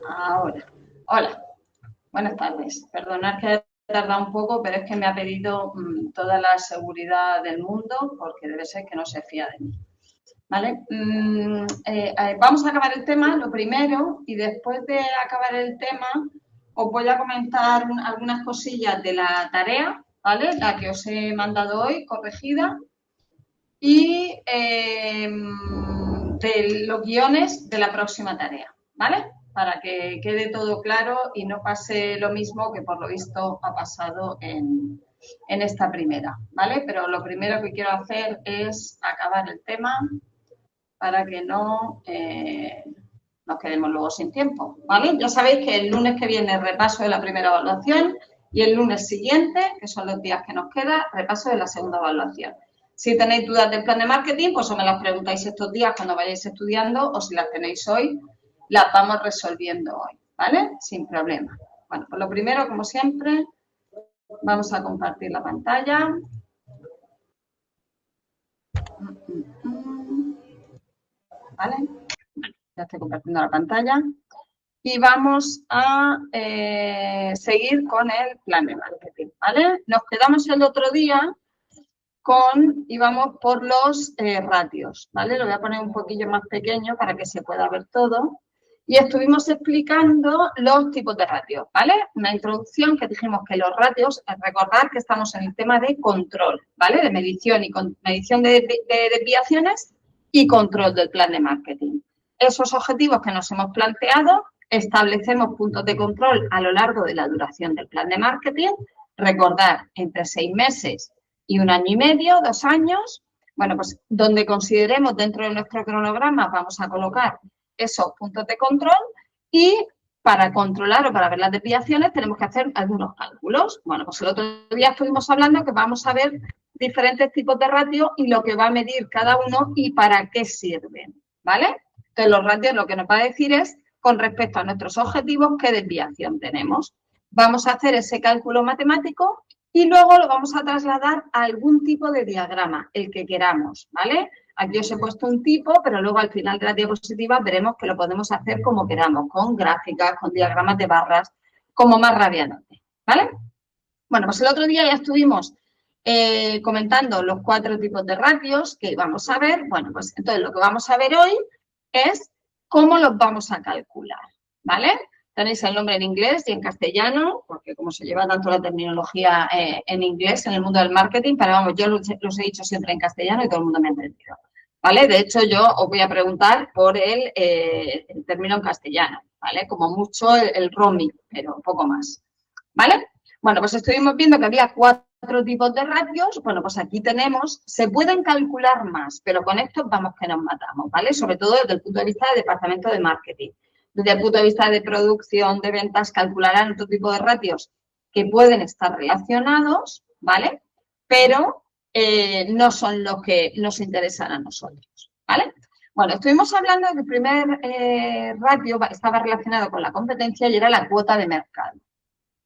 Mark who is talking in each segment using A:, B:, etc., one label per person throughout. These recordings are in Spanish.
A: Ahora. Hola. Buenas tardes. Perdonad que he tardado un poco, pero es que me ha pedido toda la seguridad del mundo porque debe ser que no se fía de mí. ¿Vale? Vamos a acabar el tema, lo primero, y después de acabar el tema os voy a comentar algunas cosillas de la tarea, ¿vale? La que os he mandado hoy, corregida, y de los guiones de la próxima tarea, ¿vale? Para que quede todo claro y no pase lo mismo que por lo visto ha pasado en esta primera, ¿vale? Pero lo primero que quiero hacer es acabar el tema para que no nos quedemos luego sin tiempo, ¿vale? Ya sabéis que el lunes que viene repaso de la primera evaluación y el lunes siguiente, que son los días que nos queda, repaso de la segunda evaluación. Si tenéis dudas del plan de marketing, pues o me las preguntáis estos días cuando vayáis estudiando o si las tenéis hoy, las vamos resolviendo hoy, ¿vale? Sin problema. Bueno, pues lo primero, como siempre, vamos a compartir la pantalla. ¿Vale? Ya estoy compartiendo la pantalla. Y vamos a seguir con el plan de marketing, ¿vale? Nos quedamos el otro día íbamos por los ratios, ¿vale? Lo voy a poner un poquillo más pequeño para que se pueda ver todo. Y estuvimos explicando los tipos de ratios, ¿vale? Una introducción que dijimos que los ratios, recordar que estamos en el tema de control, ¿vale? De medición y medición de desviaciones y control del plan de marketing. Esos objetivos que nos hemos planteado, establecemos puntos de control a lo largo de la duración del plan de marketing. Recordar, entre 6 meses y 1 año y medio, 2 años, bueno, pues donde consideremos dentro de nuestro cronograma vamos a colocar esos puntos de control y para controlar o para ver las desviaciones tenemos que hacer algunos cálculos. Bueno, pues el otro día estuvimos hablando que vamos a ver diferentes tipos de ratios y lo que va a medir cada uno y para qué sirven, ¿vale? Entonces, los ratios lo que nos va a decir es, con respecto a nuestros objetivos, qué desviación tenemos. Vamos a hacer ese cálculo matemático y luego lo vamos a trasladar a algún tipo de diagrama, el que queramos, ¿vale? Aquí os he puesto un tipo, pero luego al final de la diapositiva veremos que lo podemos hacer como queramos, con gráficas, con diagramas de barras, como más rabiamente, ¿vale? Bueno, pues el otro día ya estuvimos comentando los 4 tipos de ratios que vamos a ver. Bueno, pues entonces lo que vamos a ver hoy es cómo los vamos a calcular, ¿vale? Tenéis el nombre en inglés y en castellano, porque como se lleva tanto la terminología en inglés en el mundo del marketing, pero vamos, yo los he dicho siempre en castellano y todo el mundo me ha entendido, ¿vale? De hecho, yo os voy a preguntar por el término en castellano, ¿vale? Como mucho el roaming, pero un poco más, ¿vale? Bueno, pues estuvimos viendo que había 4 tipos de ratios. Bueno, pues aquí tenemos, se pueden calcular más, pero con estos vamos que nos matamos, ¿vale? Sobre todo desde el punto de vista del departamento de marketing. Desde el punto de vista de producción, de ventas, calcularán otro tipo de ratios que pueden estar relacionados, ¿vale? Pero no son los que nos interesan a nosotros, ¿vale? Bueno, estuvimos hablando de que el primer ratio estaba relacionado con la competencia y era la cuota de mercado.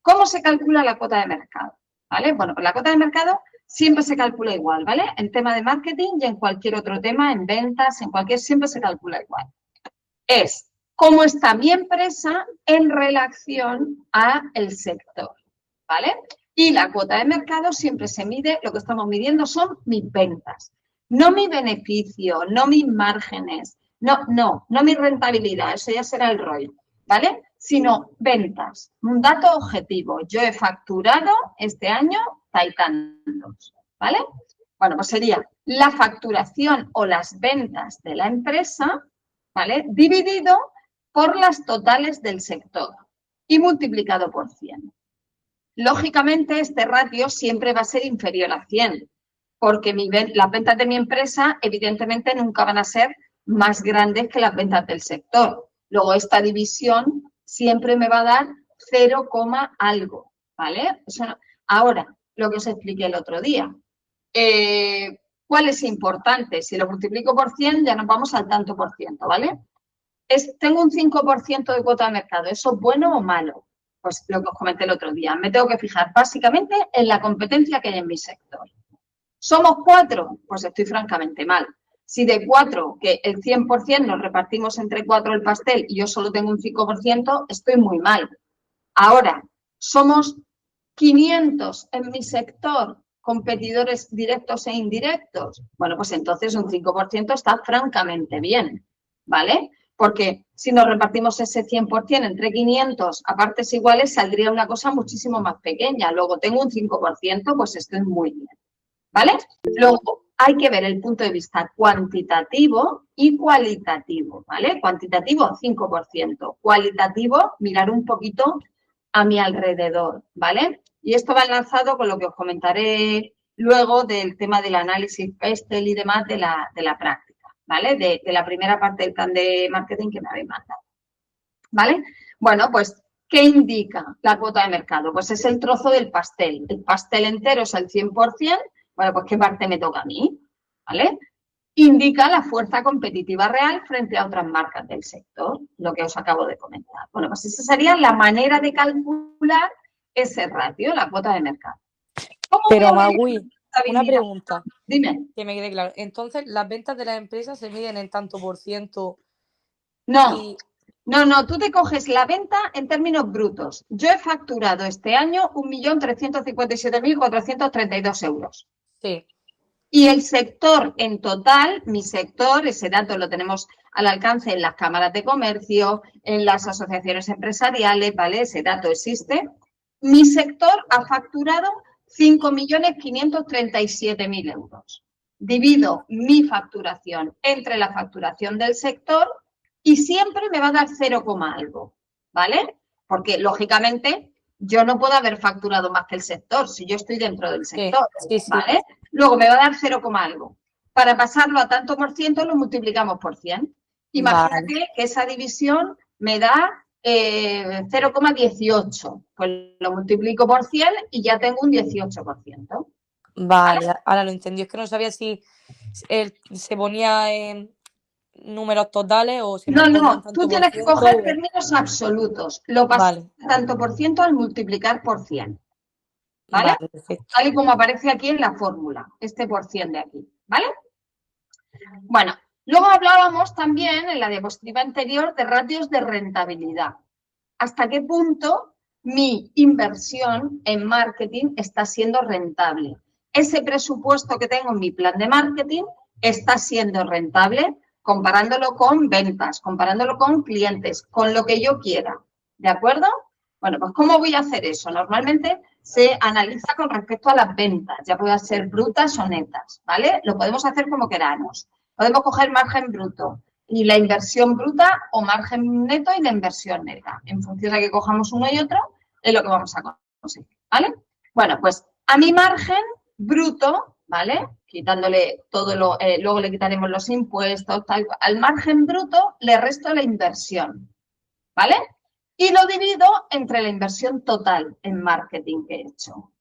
A: ¿Cómo se calcula la cuota de mercado? ¿Vale? Bueno, pues la cuota de mercado siempre se calcula igual, ¿vale? En tema de marketing y en cualquier otro tema, en ventas, en cualquier, siempre se calcula igual. Es cómo está mi empresa en relación al sector, ¿vale? Y la cuota de mercado siempre se mide, lo que estamos midiendo son mis ventas, no mi beneficio, no mis márgenes, no mi rentabilidad, eso ya será el rollo, ¿vale? Sino ventas, un dato objetivo. Yo he facturado este año tantos, ¿vale? Bueno, pues sería la facturación o las ventas de la empresa, ¿vale? Dividido por las totales del sector y multiplicado por 100. Lógicamente, este ratio siempre va a ser inferior a 100, porque las ventas de mi empresa, evidentemente, nunca van a ser más grandes que las ventas del sector. Luego, esta división siempre me va a dar 0, algo, ¿vale? Eso no. Ahora, lo que os expliqué el otro día. ¿Cuál es importante? Si lo multiplico por 100, ya nos vamos al tanto por ciento, ¿vale? Tengo un 5% de cuota de mercado. ¿Eso es bueno o malo? Pues lo que os comenté el otro día. Me tengo que fijar básicamente en la competencia que hay en mi sector. ¿Somos 4? Pues estoy francamente mal. Si de 4, que el 100% nos repartimos entre 4 el pastel y yo solo tengo un 5%, estoy muy mal. Ahora, somos 500 en mi sector, competidores directos e indirectos. Bueno, pues entonces un 5% está francamente bien, ¿vale? Porque si nos repartimos ese 100% entre 500 a partes iguales, saldría una cosa muchísimo más pequeña. Luego tengo un 5%, pues estoy muy bien, ¿vale? Luego hay que ver el punto de vista cuantitativo y cualitativo, ¿vale? Cuantitativo, 5%. Cualitativo, mirar un poquito a mi alrededor, ¿vale? Y esto va enlazado con lo que os comentaré luego del tema del análisis PESTEL y demás de la práctica, ¿vale? De la primera parte del plan de marketing que me habéis mandado, ¿vale? Bueno, pues, ¿qué indica la cuota de mercado? Pues es el trozo del pastel. El pastel entero es el 100%, bueno, pues ¿qué parte me toca a mí? ¿Vale? Indica la fuerza competitiva real frente a otras marcas del sector, lo que os acabo de comentar. Bueno, pues esa sería la manera de calcular ese ratio, la cuota de mercado.
B: Pero Magui, una
A: habilidad?
B: pregunta.
A: Dime.
B: Que me quede claro. Entonces, ¿las ventas de las empresas se miden en tanto por ciento?
A: No,
B: Y
A: no, tú te coges la venta en términos brutos. Yo he facturado este año 1.357.432 euros.
B: sí,
A: Y el sector en total, mi sector, ese dato lo tenemos al alcance en las cámaras de comercio, en las asociaciones empresariales, ¿vale? Ese dato existe. Mi sector ha facturado 5.537.000 euros. Divido mi facturación entre la facturación del sector y siempre me va a dar 0, algo, ¿vale? Porque, lógicamente, yo no puedo haber facturado más que el sector si yo estoy dentro del sector,
B: sí.
A: ¿vale? Luego me va a dar 0, algo. Para pasarlo a tanto por ciento lo multiplicamos por 100. Imagínate que esa división me da 0,18. Pues lo multiplico por 100 y ya tengo un 18%.
B: Vale, ahora lo entendí. Es que no sabía si se ponía en números totales o se ponía en
A: No,
B: tanto
A: tú
B: por
A: tienes que
B: ciento.
A: coger términos absolutos. Lo pasas
B: Vale,
A: tanto por ciento al multiplicar por 100. ¿Vale?
B: vale, perfecto.
A: Tal y como aparece aquí en la fórmula, este por 100 de aquí, ¿vale? Bueno, luego hablábamos también en la diapositiva anterior de ratios de rentabilidad. ¿Hasta qué punto mi inversión en marketing está siendo rentable? Ese presupuesto que tengo en mi plan de marketing está siendo rentable comparándolo con ventas, comparándolo con clientes, con lo que yo quiera, ¿de acuerdo? Bueno, pues ¿cómo voy a hacer eso? Normalmente se analiza con respecto a las ventas, ya puedan ser brutas o netas, ¿vale? Lo podemos hacer como queramos. Podemos coger margen bruto y la inversión bruta o margen neto y la inversión neta. En función de que cojamos uno y otro, es lo que vamos a conseguir, ¿vale? Bueno, pues a mi margen bruto, ¿vale? Quitándole todo luego le quitaremos los impuestos, tal, al margen bruto le resto la inversión, ¿vale? Y lo divido entre la inversión total en marketing que he hecho,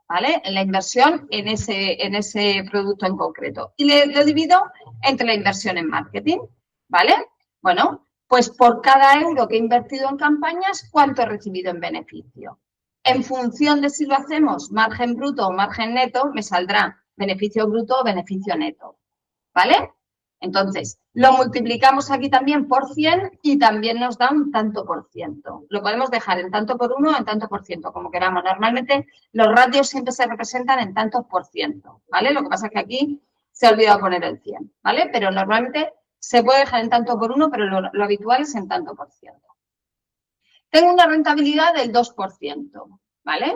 A: ¿vale? La inversión en ese producto en concreto. Y lo divido entre la inversión en marketing, ¿vale? Bueno, pues por cada euro que he invertido en campañas, ¿cuánto he recibido en beneficio? En función de si lo hacemos margen bruto o margen neto, me saldrá beneficio bruto o beneficio neto, ¿vale? Entonces, lo multiplicamos aquí también por 100 y también nos da un tanto por ciento. Lo podemos dejar en tanto por uno o en tanto por ciento, como queramos. Normalmente los ratios siempre se representan en tantos por ciento, ¿vale? Lo que pasa es que aquí se ha olvidado poner el 100, ¿vale? Pero normalmente se puede dejar en tanto por uno, pero lo habitual es en tanto por ciento. Tengo una rentabilidad del 2%, ¿vale?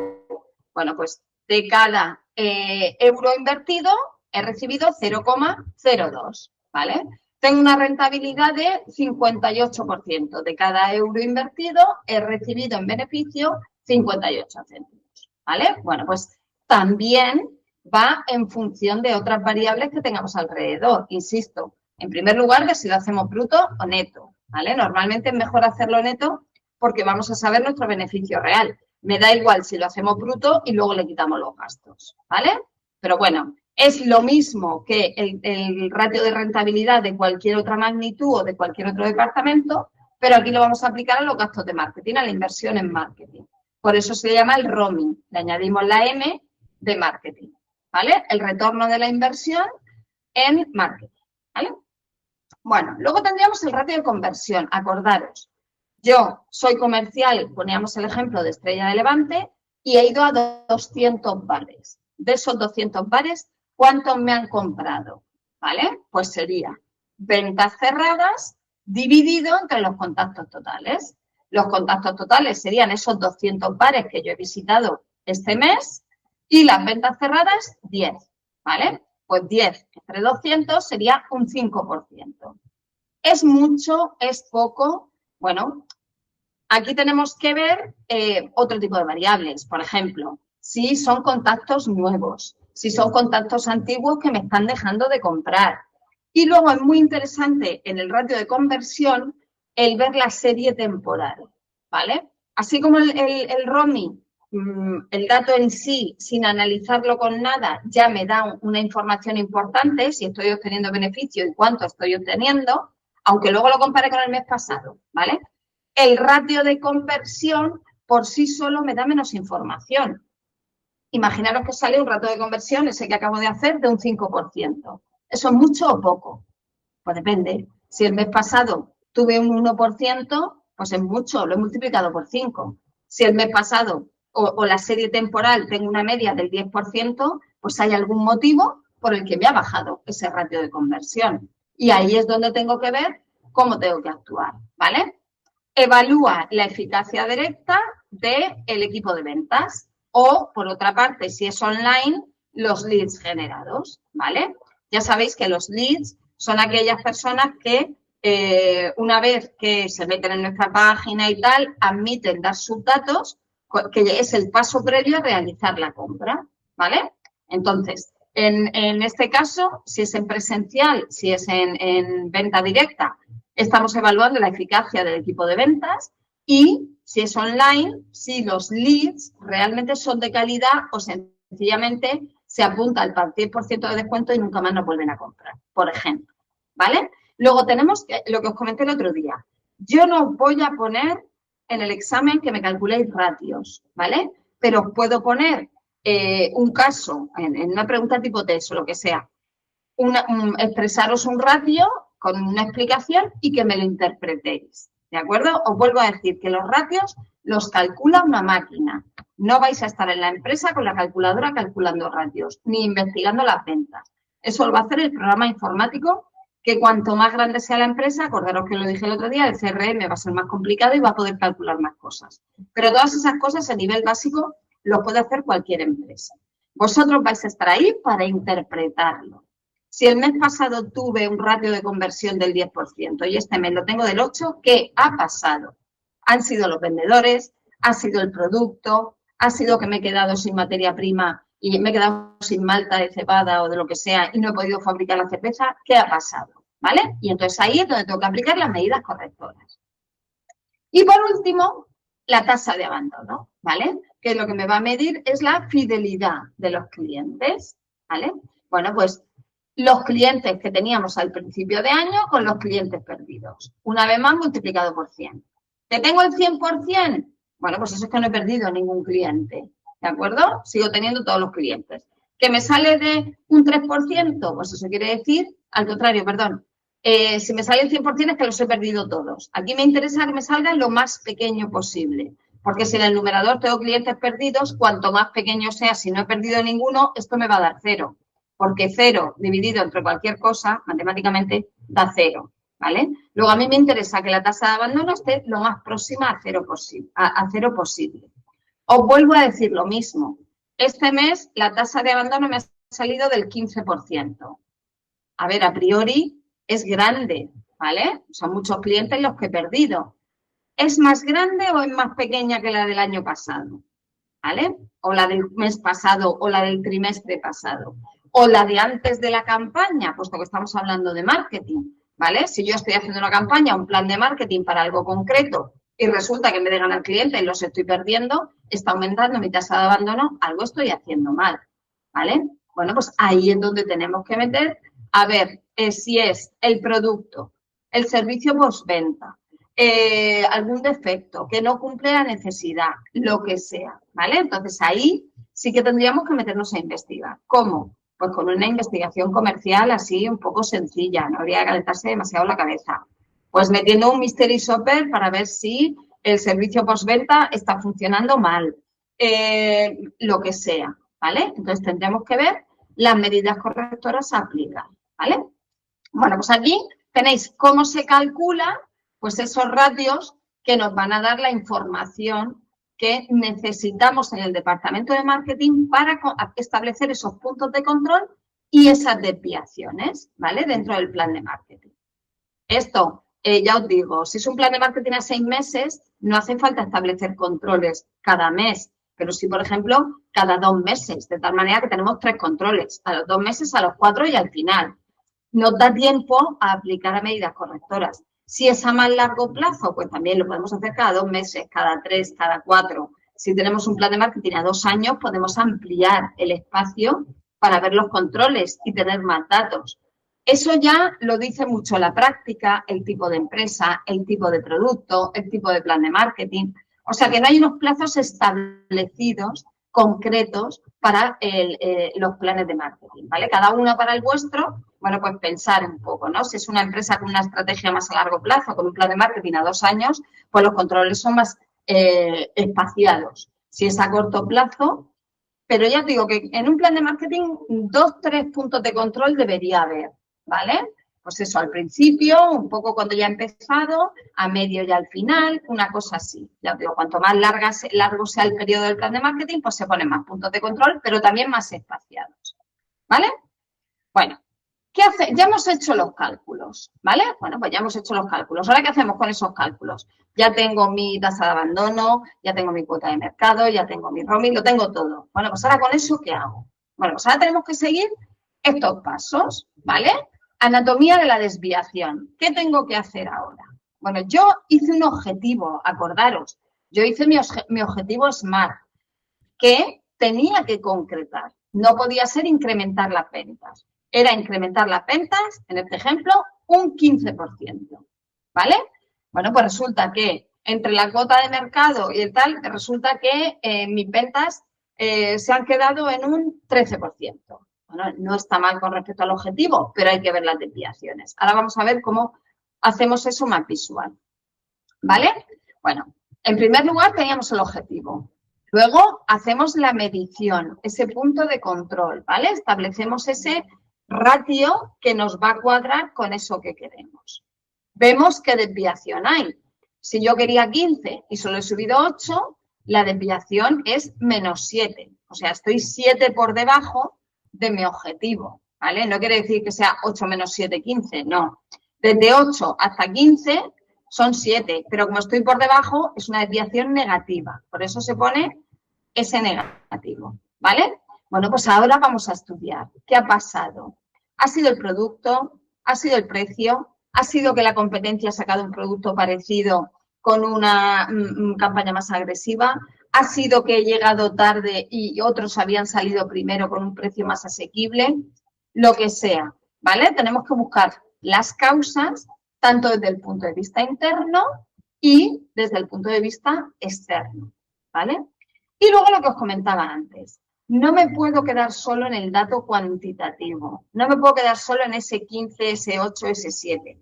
A: Bueno, pues de cada euro invertido he recibido 0,02, ¿vale? Tengo una rentabilidad de 58%. De cada euro invertido he recibido en beneficio 58 céntimos, ¿vale? Bueno, pues también va en función de otras variables que tengamos alrededor. Insisto, en primer lugar, de si lo hacemos bruto o neto, ¿vale? Normalmente es mejor hacerlo neto porque vamos a saber nuestro beneficio real. Me da igual si lo hacemos bruto y luego le quitamos los gastos, ¿vale? Pero bueno, es lo mismo que el ratio de rentabilidad de cualquier otra magnitud o de cualquier otro departamento, pero aquí lo vamos a aplicar a los gastos de marketing, a la inversión en marketing. Por eso se llama el roaming. Le añadimos la M de marketing, ¿vale? El retorno de la inversión en marketing, ¿vale? Bueno, luego tendríamos el ratio de conversión. Acordaros, yo soy comercial, poníamos el ejemplo de Estrella de Levante, y he ido a 200 bares. De esos 200 bares, ¿cuántos me han comprado? ¿Vale? Pues sería ventas cerradas dividido entre los contactos totales. Los contactos totales serían esos 200 bares que yo he visitado este mes y las ventas cerradas, 10, ¿vale? Pues 10 entre 200 sería un 5%. ¿Es mucho? ¿Es poco? Bueno, aquí tenemos que ver otro tipo de variables. Por ejemplo, si son contactos nuevos, si son contactos antiguos que me están dejando de comprar. Y luego es muy interesante en el ratio de conversión el ver la serie temporal, ¿vale? Así como el ROMI, el dato en sí, sin analizarlo con nada, ya me da una información importante, si estoy obteniendo beneficio y cuánto estoy obteniendo, aunque luego lo compare con el mes pasado, ¿vale? El ratio de conversión por sí solo me da menos información. Imaginaros que sale un ratio de conversión, ese que acabo de hacer, de un 5%. ¿Eso es mucho o poco? Pues depende. Si el mes pasado tuve un 1%, pues es mucho, lo he multiplicado por 5. Si el mes pasado o la serie temporal tengo una media del 10%, pues hay algún motivo por el que me ha bajado ese ratio de conversión. Y ahí es donde tengo que ver cómo tengo que actuar, ¿vale? Evalúa la eficacia directa del equipo de ventas o, por otra parte, si es online, los leads generados, ¿vale? Ya sabéis que los leads son aquellas personas que una vez que se meten en nuestra página y tal, admiten dar sus datos, que es el paso previo a realizar la compra, ¿vale? Entonces, en este caso, si es en presencial, si es en venta directa, estamos evaluando la eficacia del equipo de ventas y si es online, si los leads realmente son de calidad o sencillamente se apunta al 10% de descuento y nunca más nos vuelven a comprar, por ejemplo, ¿vale? Luego tenemos lo que os comenté el otro día. Yo no os voy a poner en el examen que me calculéis ratios, ¿vale? Pero os puedo poner un caso, en una pregunta tipo test o lo que sea, expresaros un ratio con una explicación y que me lo interpretéis, ¿de acuerdo? Os vuelvo a decir que los ratios los calcula una máquina. No vais a estar en la empresa con la calculadora calculando ratios, ni investigando las ventas. Eso lo va a hacer el programa informático, que cuanto más grande sea la empresa, acordaros que lo dije el otro día, el CRM va a ser más complicado y va a poder calcular más cosas. Pero todas esas cosas a nivel básico lo puede hacer cualquier empresa. Vosotros vais a estar ahí para interpretarlo. Si el mes pasado tuve un ratio de conversión del 10% y este mes lo tengo del 8%, ¿qué ha pasado? Han sido los vendedores, ha sido el producto, ha sido que me he quedado sin materia prima y me he quedado sin malta de cebada o de lo que sea y no he podido fabricar la cerveza. ¿Qué ha pasado? ¿Vale? Y entonces ahí es donde tengo que aplicar las medidas correctoras. Y por último, la tasa de abandono, ¿vale? Que lo que me va a medir es la fidelidad de los clientes, ¿vale? Bueno, pues los clientes que teníamos al principio de año con los clientes perdidos. Una vez más multiplicado por 100. ¿Que tengo el 100%? Bueno, pues eso es que no he perdido ningún cliente, ¿de acuerdo? Sigo teniendo todos los clientes. ¿Que me sale de un 3%? Pues eso quiere decir, al contrario, perdón, si me sale el 100% es que los he perdido todos. Aquí me interesa que me salga lo más pequeño posible, porque si en el numerador tengo clientes perdidos, cuanto más pequeño sea, si no he perdido ninguno, esto me va a dar 0. Porque 0 dividido entre cualquier cosa, matemáticamente, da 0, ¿vale? Luego, a mí me interesa que la tasa de abandono esté lo más próxima a 0 posible. Os vuelvo a decir lo mismo. Este mes, la tasa de abandono me ha salido del 15%. A ver, a priori, es grande, ¿vale? Son muchos clientes los que he perdido. ¿Es más grande o es más pequeña que la del año pasado? ¿Vale? O la del mes pasado o la del trimestre pasado. O la de antes de la campaña, puesto que estamos hablando de marketing, ¿vale? Si yo estoy haciendo una campaña, un plan de marketing para algo concreto y resulta que en vez de ganar clientes los estoy perdiendo, está aumentando mi tasa de abandono, algo estoy haciendo mal, ¿vale? Bueno, pues ahí es donde tenemos que meter a ver si es el producto, el servicio postventa, algún defecto, que no cumple la necesidad, lo que sea, ¿vale? Entonces ahí sí que tendríamos que meternos a investigar. ¿Cómo? Pues con una investigación comercial así un poco sencilla, no habría que calentarse demasiado la cabeza. Pues metiendo un mystery shopper para ver si el servicio postventa está funcionando mal, lo que sea, ¿vale? Entonces tendremos que ver las medidas correctoras a aplicar, ¿vale? Bueno, pues aquí tenéis cómo se calcula pues esos ratios que nos van a dar la información que necesitamos en el departamento de marketing para establecer esos puntos de control y esas desviaciones, ¿vale? Dentro del plan de marketing. Esto, ya os digo, si es un plan de marketing a 6 meses, no hace falta establecer controles cada mes, pero sí, por ejemplo, cada 2 meses, de tal manera que tenemos 3 controles, a los 2 meses, a los 4 y al final. Nos da tiempo a aplicar a medidas correctoras. Si es a más largo plazo, pues también lo podemos hacer cada 2 meses, cada 3, cada 4. Si tenemos un plan de marketing a 2 años, podemos ampliar el espacio para ver los controles y tener más datos. Eso ya lo dice mucho la práctica, el tipo de empresa, el tipo de producto, el tipo de plan de marketing. O sea que no hay unos plazos establecidos, concretos, para los planes de marketing, ¿vale? Cada uno para el vuestro, bueno, pues pensar un poco, ¿no? Si es una empresa con una estrategia más a largo plazo, con un plan de marketing a 2 años, pues los controles son más espaciados. Si es a corto plazo, pero ya os digo que en un plan de marketing 2, 3 puntos de control debería haber, ¿vale? Pues eso, al principio, un poco cuando ya ha empezado, a medio y al final, una cosa así. Ya os digo, cuanto más largo sea el periodo del plan de marketing, pues se ponen más puntos de control, pero también más espaciados, ¿vale? Bueno, ¿qué hace? Ya hemos hecho los cálculos, ¿vale? Bueno, pues ya hemos hecho los cálculos. ¿Ahora qué hacemos con esos cálculos? Ya tengo mi tasa de abandono, ya tengo mi cuota de mercado, ya tengo mi roaming, lo tengo todo. Bueno, pues ahora con eso, ¿qué hago? Bueno, pues ahora tenemos que seguir estos pasos, ¿vale? Anatomía de la desviación. ¿Qué tengo que hacer ahora? Bueno, yo hice un objetivo, acordaros. Yo hice mi objetivo SMART, que tenía que concretar. No podía ser incrementar las ventas. Era incrementar las ventas, en este ejemplo, un 15%, ¿vale? Bueno, pues resulta que entre la cuota de mercado y el tal, resulta que mis ventas se han quedado en un 13%. Bueno, no está mal con respecto al objetivo, pero hay que ver las desviaciones. Ahora vamos a ver cómo hacemos eso más visual, ¿vale? Bueno, en primer lugar teníamos el objetivo. Luego hacemos la medición, ese punto de control, ¿vale? Establecemos ese ratio que nos va a cuadrar con eso que queremos. Vemos qué desviación hay. Si yo quería 15 y solo he subido 8, la desviación es menos 7. O sea, estoy 7 por debajo de mi objetivo, ¿vale? No quiere decir que sea 8 menos 7, 15, no. Desde 8 hasta 15 son 7, pero como estoy por debajo es una desviación negativa. Por eso se pone ese negativo, ¿vale? Bueno, pues ahora vamos a estudiar qué ha pasado. ¿Ha sido el producto? ¿Ha sido el precio? ¿Ha sido que la competencia ha sacado un producto parecido con una campaña más agresiva? ¿Ha sido que he llegado tarde y otros habían salido primero con un precio más asequible? Lo que sea, ¿vale? Tenemos que buscar las causas tanto desde el punto de vista interno y desde el punto de vista externo, ¿vale? Y luego lo que os comentaba antes, no me puedo quedar solo en el dato cuantitativo, no me puedo quedar solo en ese 15, ese 8, ese 7.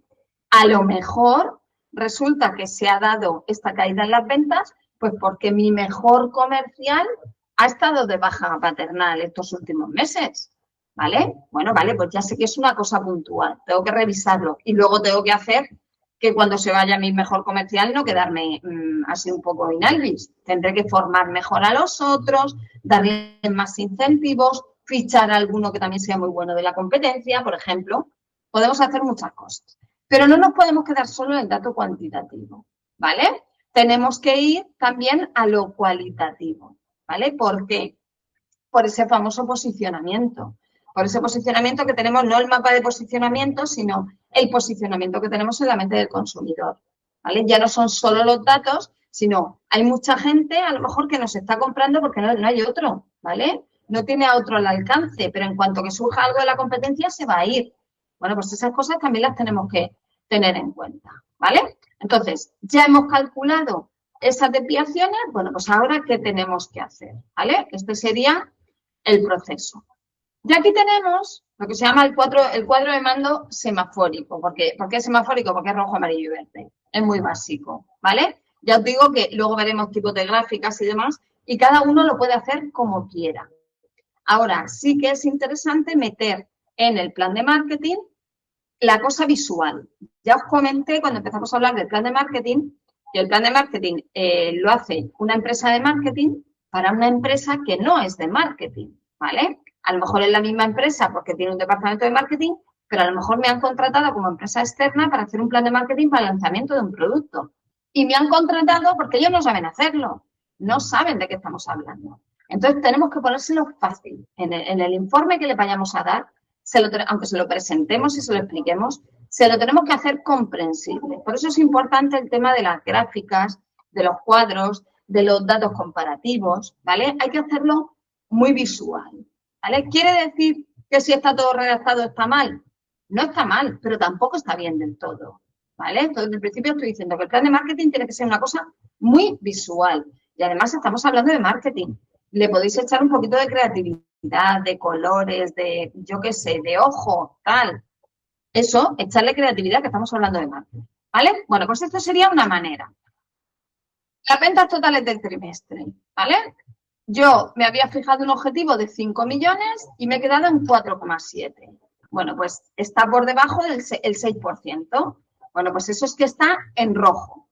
A: A lo mejor resulta que se ha dado esta caída en las ventas, pues porque mi mejor comercial ha estado de baja paternal estos últimos meses, ¿vale? Bueno, vale, pues ya sé que es una cosa puntual, tengo que revisarlo y luego tengo que hacer que cuando se vaya mi mejor comercial no quedarme así un poco inalvis. Tendré que formar mejor a los otros, darle más incentivos, fichar a alguno que también sea muy bueno de la competencia, por ejemplo. Podemos hacer muchas cosas. Pero no nos podemos quedar solo en el dato cuantitativo, ¿vale? Tenemos que ir también a lo cualitativo, ¿vale? ¿Por qué? Por ese famoso posicionamiento. Por ese posicionamiento que tenemos, no el mapa de posicionamiento, sino el posicionamiento que tenemos en la mente del consumidor, ¿vale? Ya no son solo los datos, sino hay mucha gente a lo mejor que nos está comprando porque no hay otro, ¿vale? No tiene a otro al alcance, pero en cuanto que surja algo de la competencia se va a ir. Bueno, pues esas cosas también las tenemos que tener en cuenta, ¿vale? Entonces, ya hemos calculado esas desviaciones, bueno, pues ahora, ¿qué tenemos que hacer? ¿Vale? Este sería el proceso. Y aquí tenemos lo que se llama el cuadro de mando semafórico. ¿Por qué es semafórico? Porque es rojo, amarillo y verde. Es muy básico, ¿vale? Ya os digo que luego veremos tipos de gráficas y demás, y cada uno lo puede hacer como quiera. Ahora, sí que es interesante meter en el plan de marketing la cosa visual. Ya os comenté cuando empezamos a hablar del plan de marketing, que el plan de marketing lo hace una empresa de marketing para una empresa que no es de marketing, ¿vale? A lo mejor es la misma empresa porque tiene un departamento de marketing, pero a lo mejor me han contratado como empresa externa para hacer un plan de marketing para el lanzamiento de un producto. Y me han contratado porque ellos no saben hacerlo, no saben de qué estamos hablando. Entonces tenemos que ponérselo fácil. En el informe que le vayamos a dar, aunque se lo presentemos y se lo expliquemos, se lo tenemos que hacer comprensible. Por eso es importante el tema de las gráficas, de los cuadros, de los datos comparativos, ¿vale? Hay que hacerlo muy visual, ¿vale? ¿Quiere decir que si está todo redactado está mal? No está mal, pero tampoco está bien del todo, ¿vale? Entonces, en principio estoy diciendo que el plan de marketing tiene que ser una cosa muy visual. Y además estamos hablando de marketing. Le podéis echar un poquito de creatividad, de colores, de, yo qué sé, de ojo, tal. Eso, echarle creatividad, que estamos hablando de marketing, ¿vale? Bueno, pues esto sería una manera. Las ventas totales del trimestre, ¿vale? Yo me había fijado un objetivo de 5 millones y me he quedado en 4,7. Bueno, pues está por debajo del 6%. Bueno, pues eso es que está en rojo,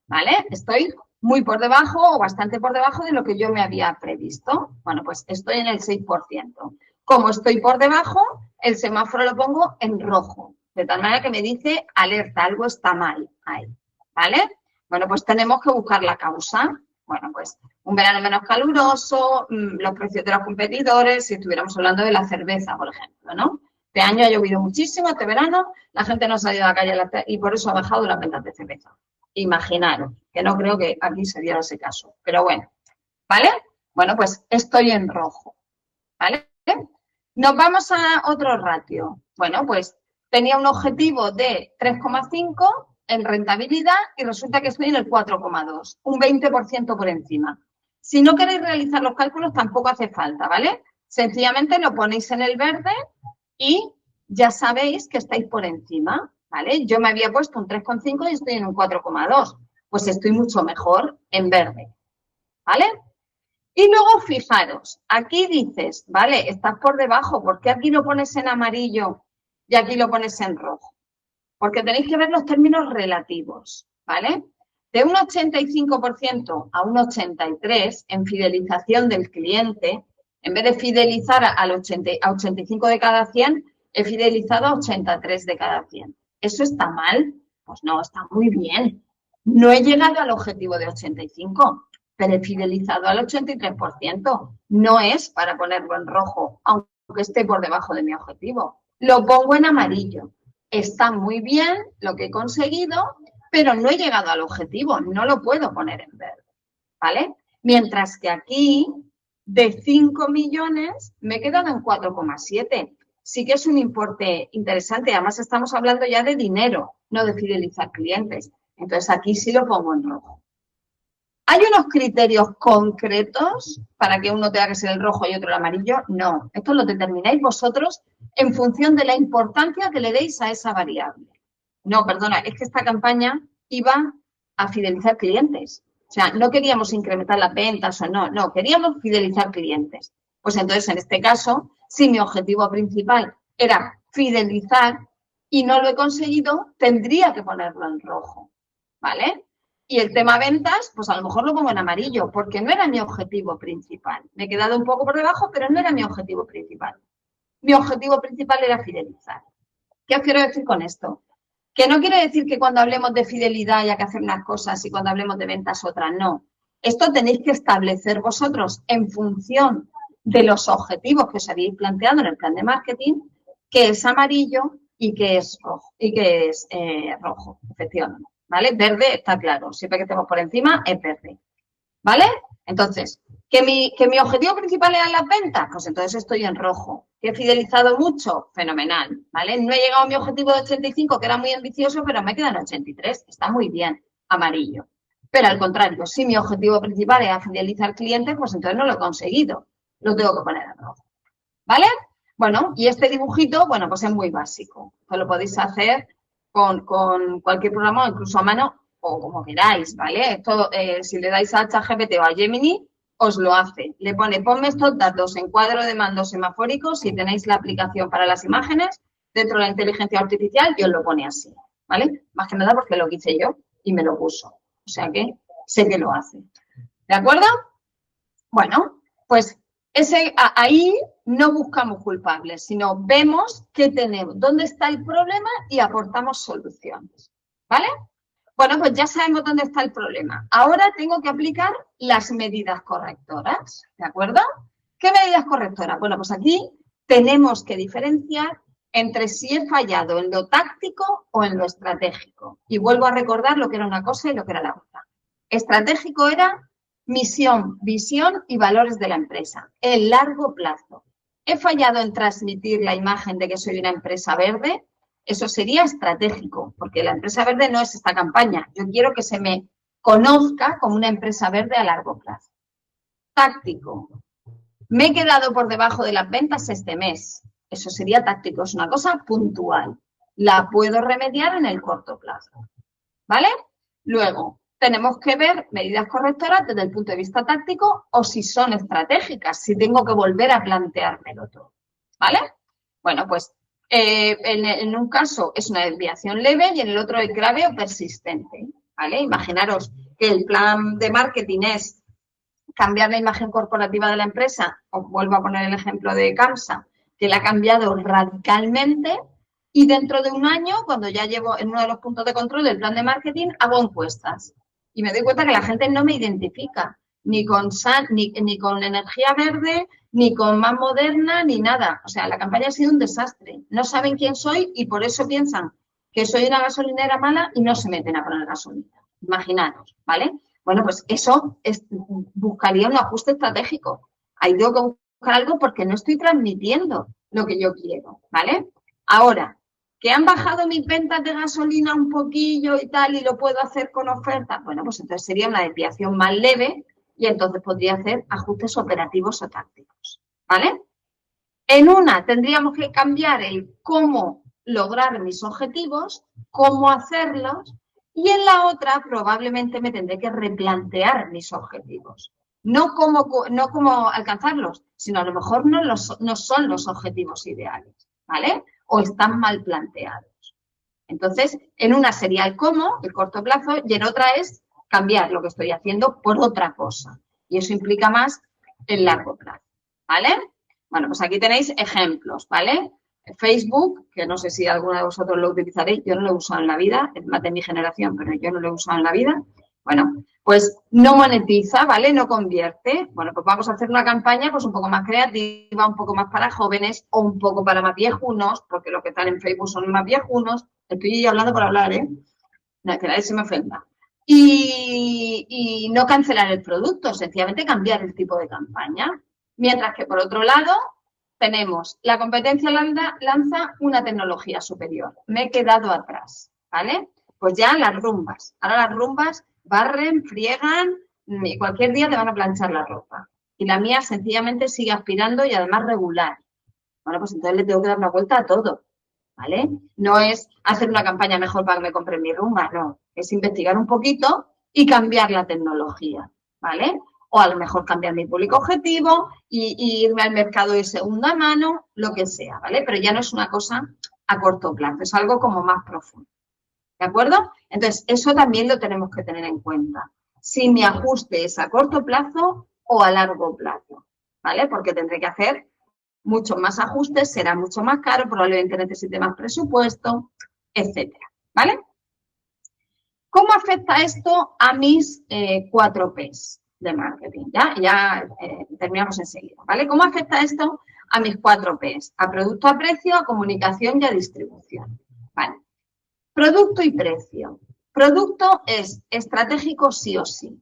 A: ¿vale? Estoy muy por debajo o bastante por debajo de lo que yo me había previsto. Bueno, pues estoy en el 6%. Como estoy por debajo, el semáforo lo pongo en rojo, de tal manera que me dice alerta, algo está mal ahí, ¿vale? Bueno, pues tenemos que buscar la causa. Bueno, pues un verano menos caluroso, los precios de los competidores, si estuviéramos hablando de la cerveza, por ejemplo, ¿no? Este año ha llovido muchísimo, este verano, la gente no ha salido a la calle y por eso ha bajado las ventas de cerveza. Imaginaros, que no creo que aquí se diera ese caso, pero bueno, ¿vale? Bueno, pues estoy en rojo, ¿vale? Nos vamos a otro ratio. Bueno, pues tenía un objetivo de 3,5 en rentabilidad y resulta que estoy en el 4,2, un 20% por encima. Si no queréis realizar los cálculos, tampoco hace falta, ¿vale? Sencillamente lo ponéis en el verde y ya sabéis que estáis por encima, ¿vale? Yo me había puesto un 3,5 y estoy en un 4,2. Pues estoy mucho mejor en verde, ¿vale? Y luego fijaros, aquí dices, vale, estás por debajo, ¿por qué aquí lo pones en amarillo y aquí lo pones en rojo? Porque tenéis que ver los términos relativos, ¿vale? De un 85% a un 83% en fidelización del cliente, en vez de fidelizar a 85 de cada 100, he fidelizado a 83 de cada 100. ¿Eso está mal? Pues no, está muy bien. No he llegado al objetivo de 85, pero he fidelizado al 83%. No es para ponerlo en rojo, aunque esté por debajo de mi objetivo. Lo pongo en amarillo. Está muy bien lo que he conseguido, pero no he llegado al objetivo, no lo puedo poner en verde, ¿vale? Mientras que aquí, de 5 millones, me he quedado en 4,7. Sí que es un importe interesante, además estamos hablando ya de dinero, no de fidelizar clientes. Entonces aquí sí lo pongo en rojo. ¿Hay unos criterios concretos para que uno tenga que ser el rojo y otro el amarillo? No, esto lo determináis vosotros en función de la importancia que le deis a esa variable. No, perdona, es que esta campaña iba a fidelizar clientes. O sea, no queríamos incrementar las ventas o no, queríamos fidelizar clientes. Pues entonces, en este caso, si mi objetivo principal era fidelizar y no lo he conseguido, tendría que ponerlo en rojo, ¿vale? Y el tema ventas, pues a lo mejor lo pongo en amarillo, porque no era mi objetivo principal. Me he quedado un poco por debajo, pero no era mi objetivo principal. Mi objetivo principal era fidelizar. ¿Qué os quiero decir con esto? Que no quiere decir que cuando hablemos de fidelidad haya que hacer unas cosas y cuando hablemos de ventas otras, no. Esto tenéis que establecer vosotros en función de los objetivos que os habéis planteado en el plan de marketing, que es amarillo y que es rojo, efectivamente. ¿Vale? Verde está claro, siempre que estemos por encima es verde, ¿vale? Entonces, ¿que mi objetivo principal eran las ventas? Pues entonces estoy en rojo. ¿Que he fidelizado mucho? Fenomenal, ¿vale? No he llegado a mi objetivo de 85, que era muy ambicioso, pero me quedan 83, está muy bien, amarillo. Pero al contrario, si mi objetivo principal era fidelizar clientes, pues entonces no lo he conseguido, lo tengo que poner en rojo, ¿vale? Bueno, y este dibujito, bueno, pues es muy básico. Pues lo podéis hacer con cualquier programa, incluso a mano, o como queráis, ¿vale? Esto, si le dais a ChatGPT o a Gemini, os lo hace. Le pone, ponme estos datos en cuadro de mando semafórico, si tenéis la aplicación para las imágenes, dentro de la inteligencia artificial, y os lo pone así, ¿vale? Más que nada porque lo hice yo y me lo puso. O sea que sé que lo hace. ¿De acuerdo? Bueno, pues ahí no buscamos culpables, sino vemos qué tenemos, dónde está el problema y aportamos soluciones. ¿Vale? Bueno, pues ya sabemos dónde está el problema. Ahora tengo que aplicar las medidas correctoras. ¿De acuerdo? ¿Qué medidas correctoras? Bueno, pues aquí tenemos que diferenciar entre si he fallado en lo táctico o en lo estratégico. Y vuelvo a recordar lo que era una cosa y lo que era la otra. Estratégico era misión, visión y valores de la empresa, el largo plazo. ¿He fallado en transmitir la imagen de que soy una empresa verde? Eso sería estratégico, porque la empresa verde no es esta campaña. Yo quiero que se me conozca como una empresa verde a largo plazo. Táctico. Me he quedado por debajo de las ventas este mes. Eso sería táctico, es una cosa puntual. La puedo remediar en el corto plazo. ¿Vale? Luego, tenemos que ver medidas correctoras desde el punto de vista táctico o si son estratégicas, si tengo que volver a planteármelo todo. ¿Vale? Bueno, pues en un caso es una desviación leve y en el otro es grave o persistente. ¿Vale? Imaginaros que el plan de marketing es cambiar la imagen corporativa de la empresa. Os vuelvo a poner el ejemplo de CAMSA, que la ha cambiado radicalmente. Y dentro de un año, cuando ya llevo en uno de los puntos de control del plan de marketing, hago encuestas. Y me doy cuenta que la gente no me identifica, ni con energía verde, ni con más moderna, ni nada. O sea, la campaña ha sido un desastre. No saben quién soy y por eso piensan que soy una gasolinera mala y no se meten a poner gasolina. Imaginaros, ¿vale? Bueno, pues eso buscaría un ajuste estratégico. Ahí tengo que buscar algo porque no estoy transmitiendo lo que yo quiero, ¿vale? Ahora, ¿que han bajado mis ventas de gasolina un poquillo y tal y lo puedo hacer con ofertas? Bueno, pues entonces sería una desviación más leve y entonces podría hacer ajustes operativos o tácticos, ¿vale? En una tendríamos que cambiar el cómo lograr mis objetivos, cómo hacerlos, y en la otra probablemente me tendré que replantear mis objetivos. No cómo alcanzarlos, sino a lo mejor no son los objetivos ideales, ¿vale? O están mal planteados. Entonces, en una sería el cómo, el corto plazo, y en otra es cambiar lo que estoy haciendo por otra cosa. Y eso implica más el largo plazo, ¿vale? Bueno, pues aquí tenéis ejemplos, ¿vale? Facebook, que no sé si alguno de vosotros lo utilizaréis, yo no lo he usado en la vida, es más de mi generación, pero yo no lo he usado en la vida. Bueno, pues no monetiza, ¿vale? No convierte. Bueno, pues vamos a hacer una campaña pues un poco más creativa, un poco más para jóvenes o un poco para más viejunos, porque los que están en Facebook son más viejunos. Estoy hablando por hablar, ¿eh? No, que nadie se me ofenda. Y no cancelar el producto, sencillamente cambiar el tipo de campaña. Mientras que, por otro lado, tenemos la competencia lanza una tecnología superior. Me he quedado atrás, ¿vale? Pues ya las rumbas. Ahora las rumbas barren, friegan y cualquier día te van a planchar la ropa. Y la mía sencillamente sigue aspirando y además regular. Bueno, pues entonces le tengo que dar una vuelta a todo, ¿vale? No es hacer una campaña mejor para que me compren mi rumba, no. Es investigar un poquito y cambiar la tecnología, ¿vale? O a lo mejor cambiar mi público objetivo y irme al mercado de segunda mano, lo que sea, ¿vale? Pero ya no es una cosa a corto plazo, es algo como más profundo, ¿de acuerdo? Entonces, eso también lo tenemos que tener en cuenta. Si mi ajuste es a corto plazo o a largo plazo, ¿vale? Porque tendré que hacer muchos más ajustes, será mucho más caro, probablemente necesite más presupuesto, etcétera, ¿vale? ¿Cómo afecta esto a mis 4 Ps de marketing? Ya terminamos enseguida, ¿vale? ¿Cómo afecta esto a mis 4 Ps? A producto, a precio, a comunicación y a distribución. Vale. Producto y precio. Producto es estratégico sí o sí.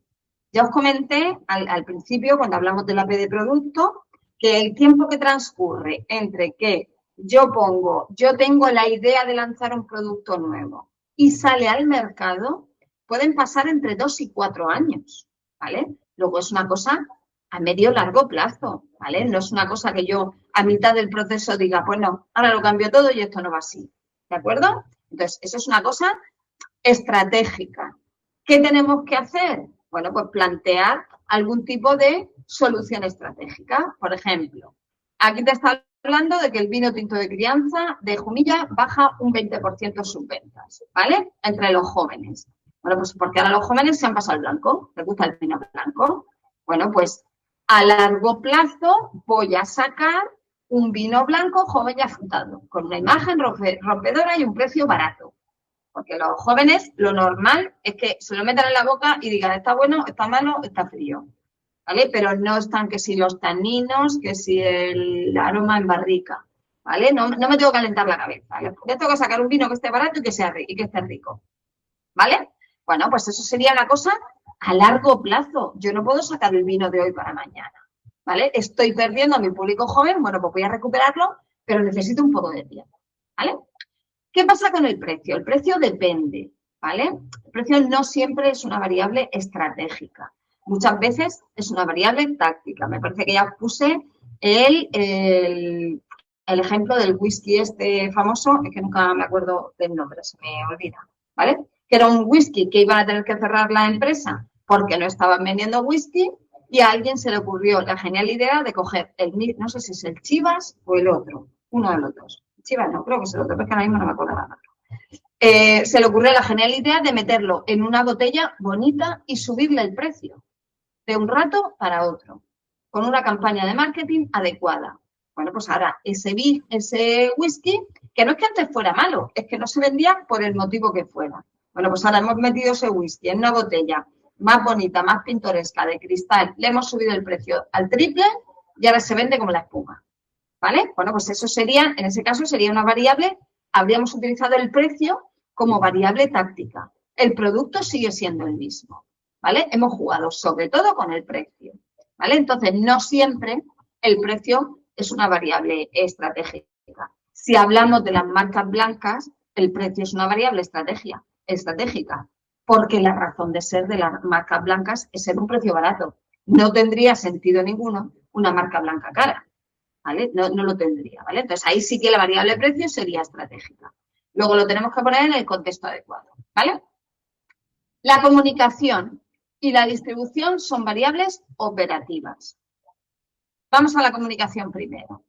A: Ya os comenté al principio, cuando hablamos de la P de producto, que el tiempo que transcurre entre que yo tengo la idea de lanzar un producto nuevo y sale al mercado, pueden pasar entre 2 y 4 años, ¿vale? Luego es una cosa a medio largo plazo, ¿vale? No es una cosa que yo a mitad del proceso diga, pues no, ahora lo cambio todo y esto no va así. ¿De acuerdo? Entonces, eso es una cosa estratégica. ¿Qué tenemos que hacer? Bueno, pues plantear algún tipo de solución estratégica. Por ejemplo, aquí te está hablando de que el vino tinto de crianza de Jumilla baja un 20% sus ventas, ¿vale? Entre los jóvenes. Bueno, pues porque ahora los jóvenes se han pasado al blanco, les gusta el vino blanco. Bueno, pues a largo plazo voy a sacar un vino blanco joven y afrutado, con una imagen rompedora y un precio barato. Porque los jóvenes, lo normal es que se lo metan en la boca y digan, está bueno, está malo, está frío. ¿Vale? Pero no están que si los taninos, que si el aroma en barrica, ¿vale? No me tengo que calentar la cabeza, ¿vale? Yo tengo que sacar un vino que esté barato y que esté rico, ¿vale? Bueno, pues eso sería la cosa a largo plazo. Yo no puedo sacar el vino de hoy para mañana, ¿vale? Estoy perdiendo a mi público joven, bueno, pues voy a recuperarlo, pero necesito un poco de tiempo, ¿vale? ¿Qué pasa con el precio? El precio depende, ¿vale? El precio no siempre es una variable estratégica. Muchas veces es una variable táctica. Me parece que ya os puse el ejemplo del whisky este famoso, es que nunca me acuerdo del nombre, se me olvida, ¿vale? Que era un whisky que iban a tener que cerrar la empresa porque no estaban vendiendo whisky y a alguien se le ocurrió la genial idea de coger no sé si es el Chivas o el otro, uno de los dos. Chivas no, creo que es el otro, porque ahora mismo no me acuerdo nada. Se le ocurrió la genial idea de meterlo en una botella bonita y subirle el precio de un rato para otro, con una campaña de marketing adecuada. Bueno, pues ahora ese whisky, que no es que antes fuera malo, es que no se vendía por el motivo que fuera. Bueno, pues ahora hemos metido ese whisky en una botella más bonita, más pintoresca, de cristal, le hemos subido el precio al triple y ahora se vende como la espuma. ¿Vale? Bueno, pues eso sería, en ese caso sería una variable, habríamos utilizado el precio como variable táctica. El producto sigue siendo el mismo, ¿vale? Hemos jugado sobre todo con el precio, ¿vale? Entonces, no siempre el precio es una variable estratégica. Si hablamos de las marcas blancas, el precio es una variable estratégica, porque la razón de ser de las marcas blancas es ser un precio barato. No tendría sentido ninguno una marca blanca cara. ¿Vale? No lo tendría, ¿vale? Entonces, ahí sí que la variable precio sería estratégica. Luego lo tenemos que poner en el contexto adecuado, ¿vale? La comunicación y la distribución son variables operativas. Vamos a la comunicación primero.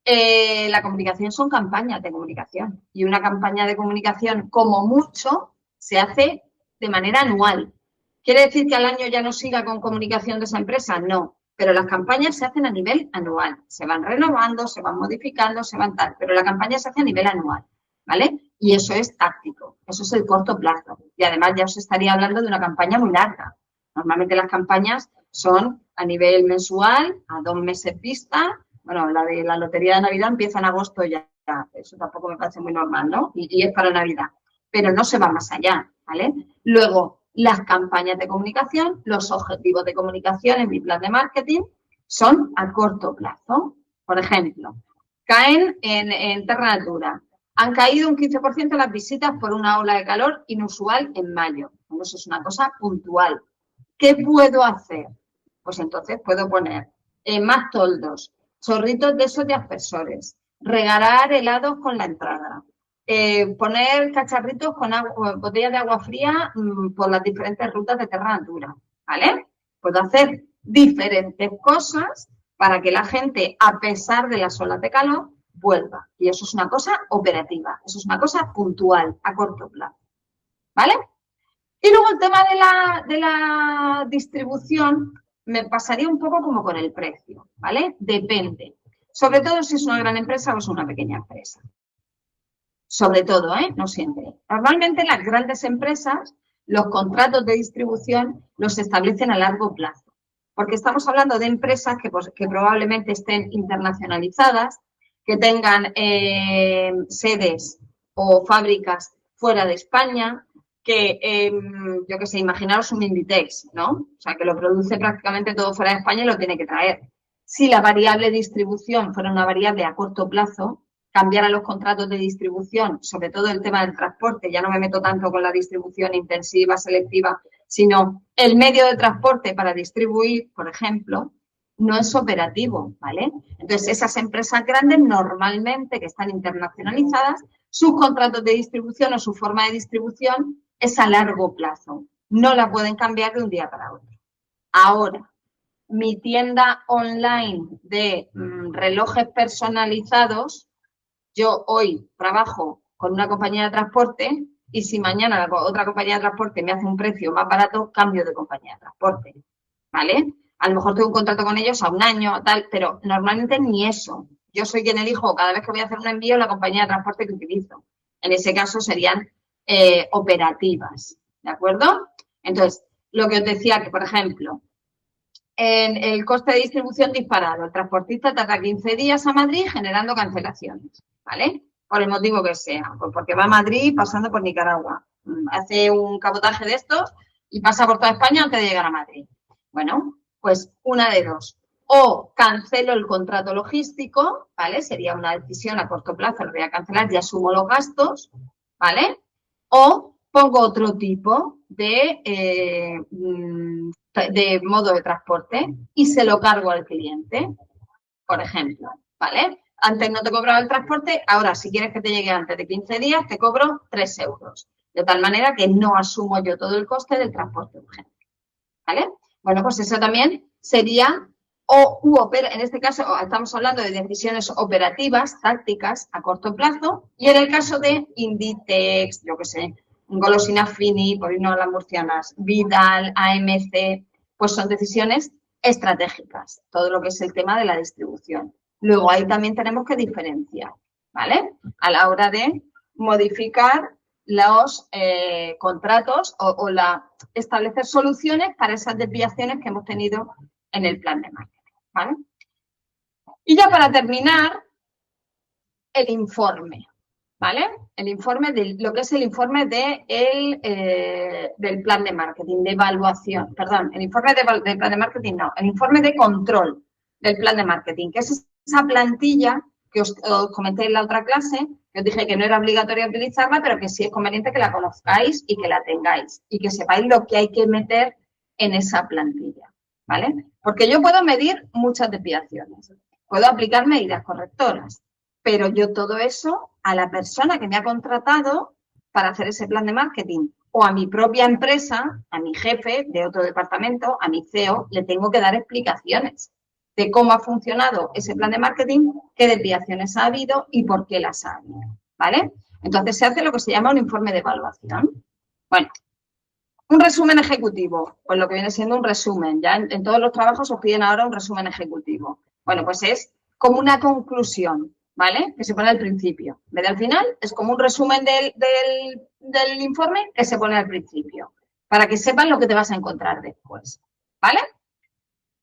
A: La comunicación son campañas de comunicación y una campaña de comunicación, como mucho, se hace de manera anual. ¿Quiere decir que al año ya no siga con comunicación de esa empresa? No. Pero las campañas se hacen a nivel anual, se van renovando, se van modificando, se van tal, pero la campaña se hace a nivel anual, ¿vale? Y eso es táctico, eso es el corto plazo. Y además ya os estaría hablando de una campaña muy larga. Normalmente las campañas son a nivel mensual, a 2 meses vista. Bueno, la de la Lotería de Navidad empieza en agosto ya, eso tampoco me parece muy normal, ¿no? Y es para Navidad, pero no se va más allá, ¿vale? Luego, las campañas de comunicación, los objetivos de comunicación en mi plan de marketing son a corto plazo. Por ejemplo, caen en Terra Natura. Han caído un 15% las visitas por una ola de calor inusual en mayo. Bueno, eso es una cosa puntual. ¿Qué puedo hacer? Pues entonces puedo poner más toldos, chorritos de esos de aspersores, regalar helados con la entrada. Poner cacharritos con botellas de agua fría por las diferentes rutas de Terra Natura, ¿vale? Puedo hacer diferentes cosas para que la gente, a pesar de las olas de calor, vuelva. Y eso es una cosa operativa, eso es una cosa puntual, a corto plazo, ¿vale? Y luego el tema de la distribución me pasaría un poco como con el precio, ¿vale? Depende. Sobre todo si es una gran empresa o es una pequeña empresa. Sobre todo, no siempre. Normalmente las grandes empresas, los contratos de distribución los establecen a largo plazo, porque estamos hablando de empresas que probablemente estén internacionalizadas, que tengan sedes o fábricas fuera de España, que, yo qué sé, imaginaros un Inditex, ¿no? O sea, que lo produce prácticamente todo fuera de España y lo tiene que traer. Si la variable distribución fuera una variable a corto plazo, cambiar a los contratos de distribución, sobre todo el tema del transporte, ya no me meto tanto con la distribución intensiva, selectiva, sino el medio de transporte para distribuir, por ejemplo, no es operativo, ¿vale? Entonces, esas empresas grandes normalmente que están internacionalizadas, sus contratos de distribución o su forma de distribución es a largo plazo. No la pueden cambiar de un día para otro. Ahora, mi tienda online de relojes personalizados, yo hoy trabajo con una compañía de transporte y si mañana otra compañía de transporte me hace un precio más barato, cambio de compañía de transporte, ¿vale? A lo mejor tengo un contrato con ellos a un año, tal, pero normalmente ni eso. Yo soy quien elijo cada vez que voy a hacer un envío la compañía de transporte que utilizo. En ese caso serían operativas, ¿de acuerdo? Entonces, lo que os decía que, por ejemplo, en el coste de distribución disparado, el transportista tarda 15 días a Madrid generando cancelaciones, ¿vale? Por el motivo que sea, pues porque va a Madrid pasando por Nicaragua, hace un cabotaje de estos y pasa por toda España antes de llegar a Madrid. Bueno, pues una de dos. O cancelo el contrato logístico, ¿vale? Sería una decisión a corto plazo, lo voy a cancelar y asumo los gastos, ¿vale? O pongo otro tipo de modo de transporte y se lo cargo al cliente, por ejemplo, ¿vale? Antes no te cobraba el transporte, ahora si quieres que te llegue antes de 15 días te cobro 3 euros, de tal manera que no asumo yo todo el coste del transporte urgente, ¿vale? Bueno, pues eso también sería, en este caso estamos hablando de decisiones operativas, tácticas a corto plazo, y en el caso de Inditex, yo qué sé, Golosina Fini, por irnos a las murcianas, Vidal, AMC, pues son decisiones estratégicas, todo lo que es el tema de la distribución. Luego ahí también tenemos que diferenciar, ¿vale? A la hora de modificar los contratos o establecer soluciones para esas desviaciones que hemos tenido en el plan de marketing, ¿vale? Y ya para terminar, el informe, ¿vale? El informe de lo que es el informe del plan de marketing, de evaluación, perdón, el informe del plan de marketing no, el informe de control del plan de marketing, que es esa plantilla que os comenté en la otra clase, que os dije que no era obligatorio utilizarla, pero que sí es conveniente que la conozcáis y que la tengáis y que sepáis lo que hay que meter en esa plantilla, ¿vale? Porque yo puedo medir muchas desviaciones, puedo aplicar medidas correctoras, pero yo todo eso a la persona que me ha contratado para hacer ese plan de marketing o a mi propia empresa, a mi jefe de otro departamento, a mi CEO, le tengo que dar explicaciones de cómo ha funcionado ese plan de marketing, qué desviaciones ha habido y por qué las ha habido, ¿vale? Entonces se hace lo que se llama un informe de evaluación. Bueno, un resumen ejecutivo, pues lo que viene siendo un resumen, ya en todos los trabajos os piden ahora un resumen ejecutivo. Bueno, pues es como una conclusión, ¿vale? Que se pone al principio. En vez de al final, es como un resumen del informe que se pone al principio, para que sepan lo que te vas a encontrar después, ¿vale?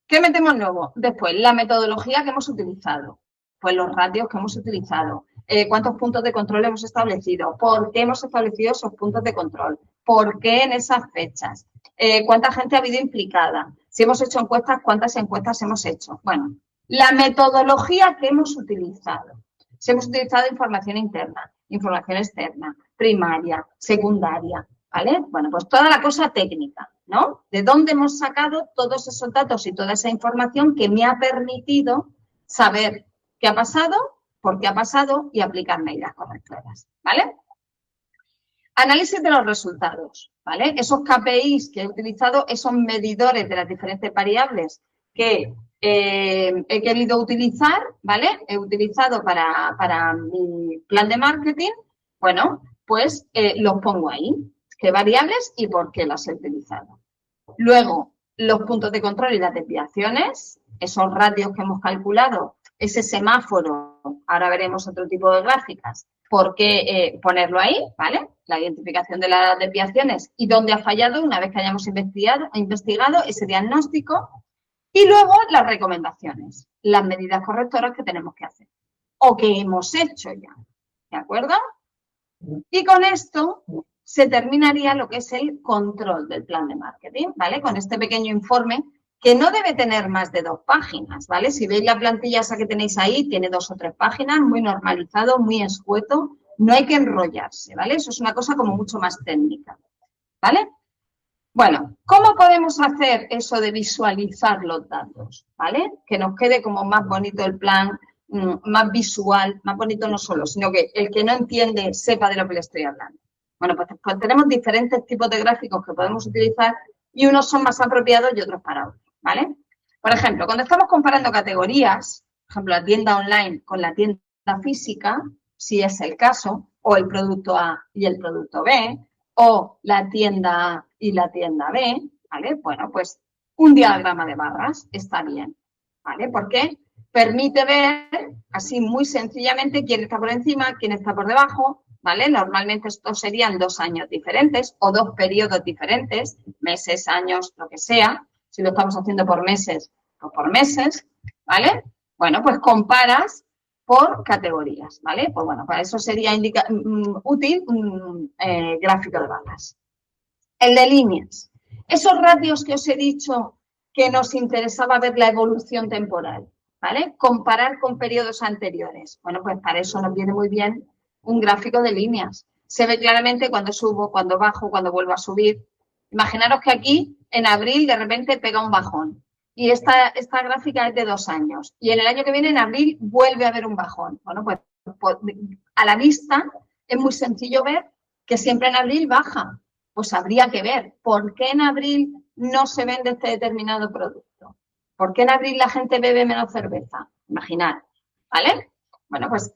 A: ¿Qué metemos nuevo? Después, la metodología que hemos utilizado, pues los ratios que hemos utilizado, cuántos puntos de control hemos establecido, por qué hemos establecido esos puntos de control, por qué en esas fechas, cuánta gente ha habido implicada, si hemos hecho encuestas, cuántas encuestas hemos hecho. Bueno, la metodología que hemos utilizado. Si hemos utilizado información interna, información externa, primaria, secundaria, ¿vale? Bueno, pues toda la cosa técnica, ¿no? ¿De dónde hemos sacado todos esos datos y toda esa información que me ha permitido saber qué ha pasado, por qué ha pasado y aplicar medidas correctoras, ¿vale? Análisis de los resultados, ¿vale? Esos KPIs que he utilizado, esos medidores de las diferentes variables que he querido utilizar, ¿vale? He utilizado para mi plan de marketing, bueno, pues los pongo ahí. ¿Qué variables y por qué las he utilizado? Luego, los puntos de control y las desviaciones, esos ratios que hemos calculado, ese semáforo, ahora veremos otro tipo de gráficas, ¿por qué ponerlo ahí? ¿Vale? La identificación de las desviaciones y dónde ha fallado una vez que hayamos investigado ese diagnóstico. Y luego las recomendaciones, las medidas correctoras que tenemos que hacer o que hemos hecho ya, ¿de acuerdo? Y con esto se terminaría lo que es el control del plan de marketing, ¿vale? Con este pequeño informe que no debe tener más de 2 páginas, ¿vale? Si veis la plantilla esa que tenéis ahí, tiene 2 o 3 páginas, muy normalizado, muy escueto, no hay que enrollarse, ¿vale? Eso es una cosa como mucho más técnica, ¿vale? Bueno, ¿cómo podemos hacer eso de visualizar los datos? ¿Vale? Que nos quede como más bonito el plan, más visual, más bonito no solo, sino que el que no entiende sepa de lo que le estoy hablando. Bueno, pues tenemos diferentes tipos de gráficos que podemos utilizar y unos son más apropiados y otros para otros, ¿vale? Por ejemplo, cuando estamos comparando categorías, por ejemplo, la tienda online con la tienda física, si es el caso, o el producto A y el producto B, o la tienda A y la tienda B, ¿vale? Bueno, pues un diagrama de barras está bien, ¿vale? Porque permite ver así muy sencillamente quién está por encima, quién está por debajo, ¿vale? Normalmente estos serían 2 años diferentes o 2 periodos diferentes, meses, años, lo que sea. Si lo estamos haciendo por meses, pues por meses, ¿vale? Bueno, pues comparas por categorías, ¿vale? Pues bueno, para eso sería útil un gráfico de barras. El de líneas. Esos ratios que os he dicho que nos interesaba ver la evolución temporal, ¿vale? Comparar con periodos anteriores. Bueno, pues para eso nos viene muy bien un gráfico de líneas. Se ve claramente cuando subo, cuando bajo, cuando vuelvo a subir. Imaginaros que aquí, en abril, de repente pega un bajón. Y esta gráfica es de 2 años. Y en el año que viene, en abril, vuelve a haber un bajón. Bueno, pues a la vista es muy sencillo ver que siempre en abril baja. Pues habría que ver por qué en abril no se vende este determinado producto. ¿Por qué en abril la gente bebe menos cerveza? Imaginar, ¿vale? Bueno, pues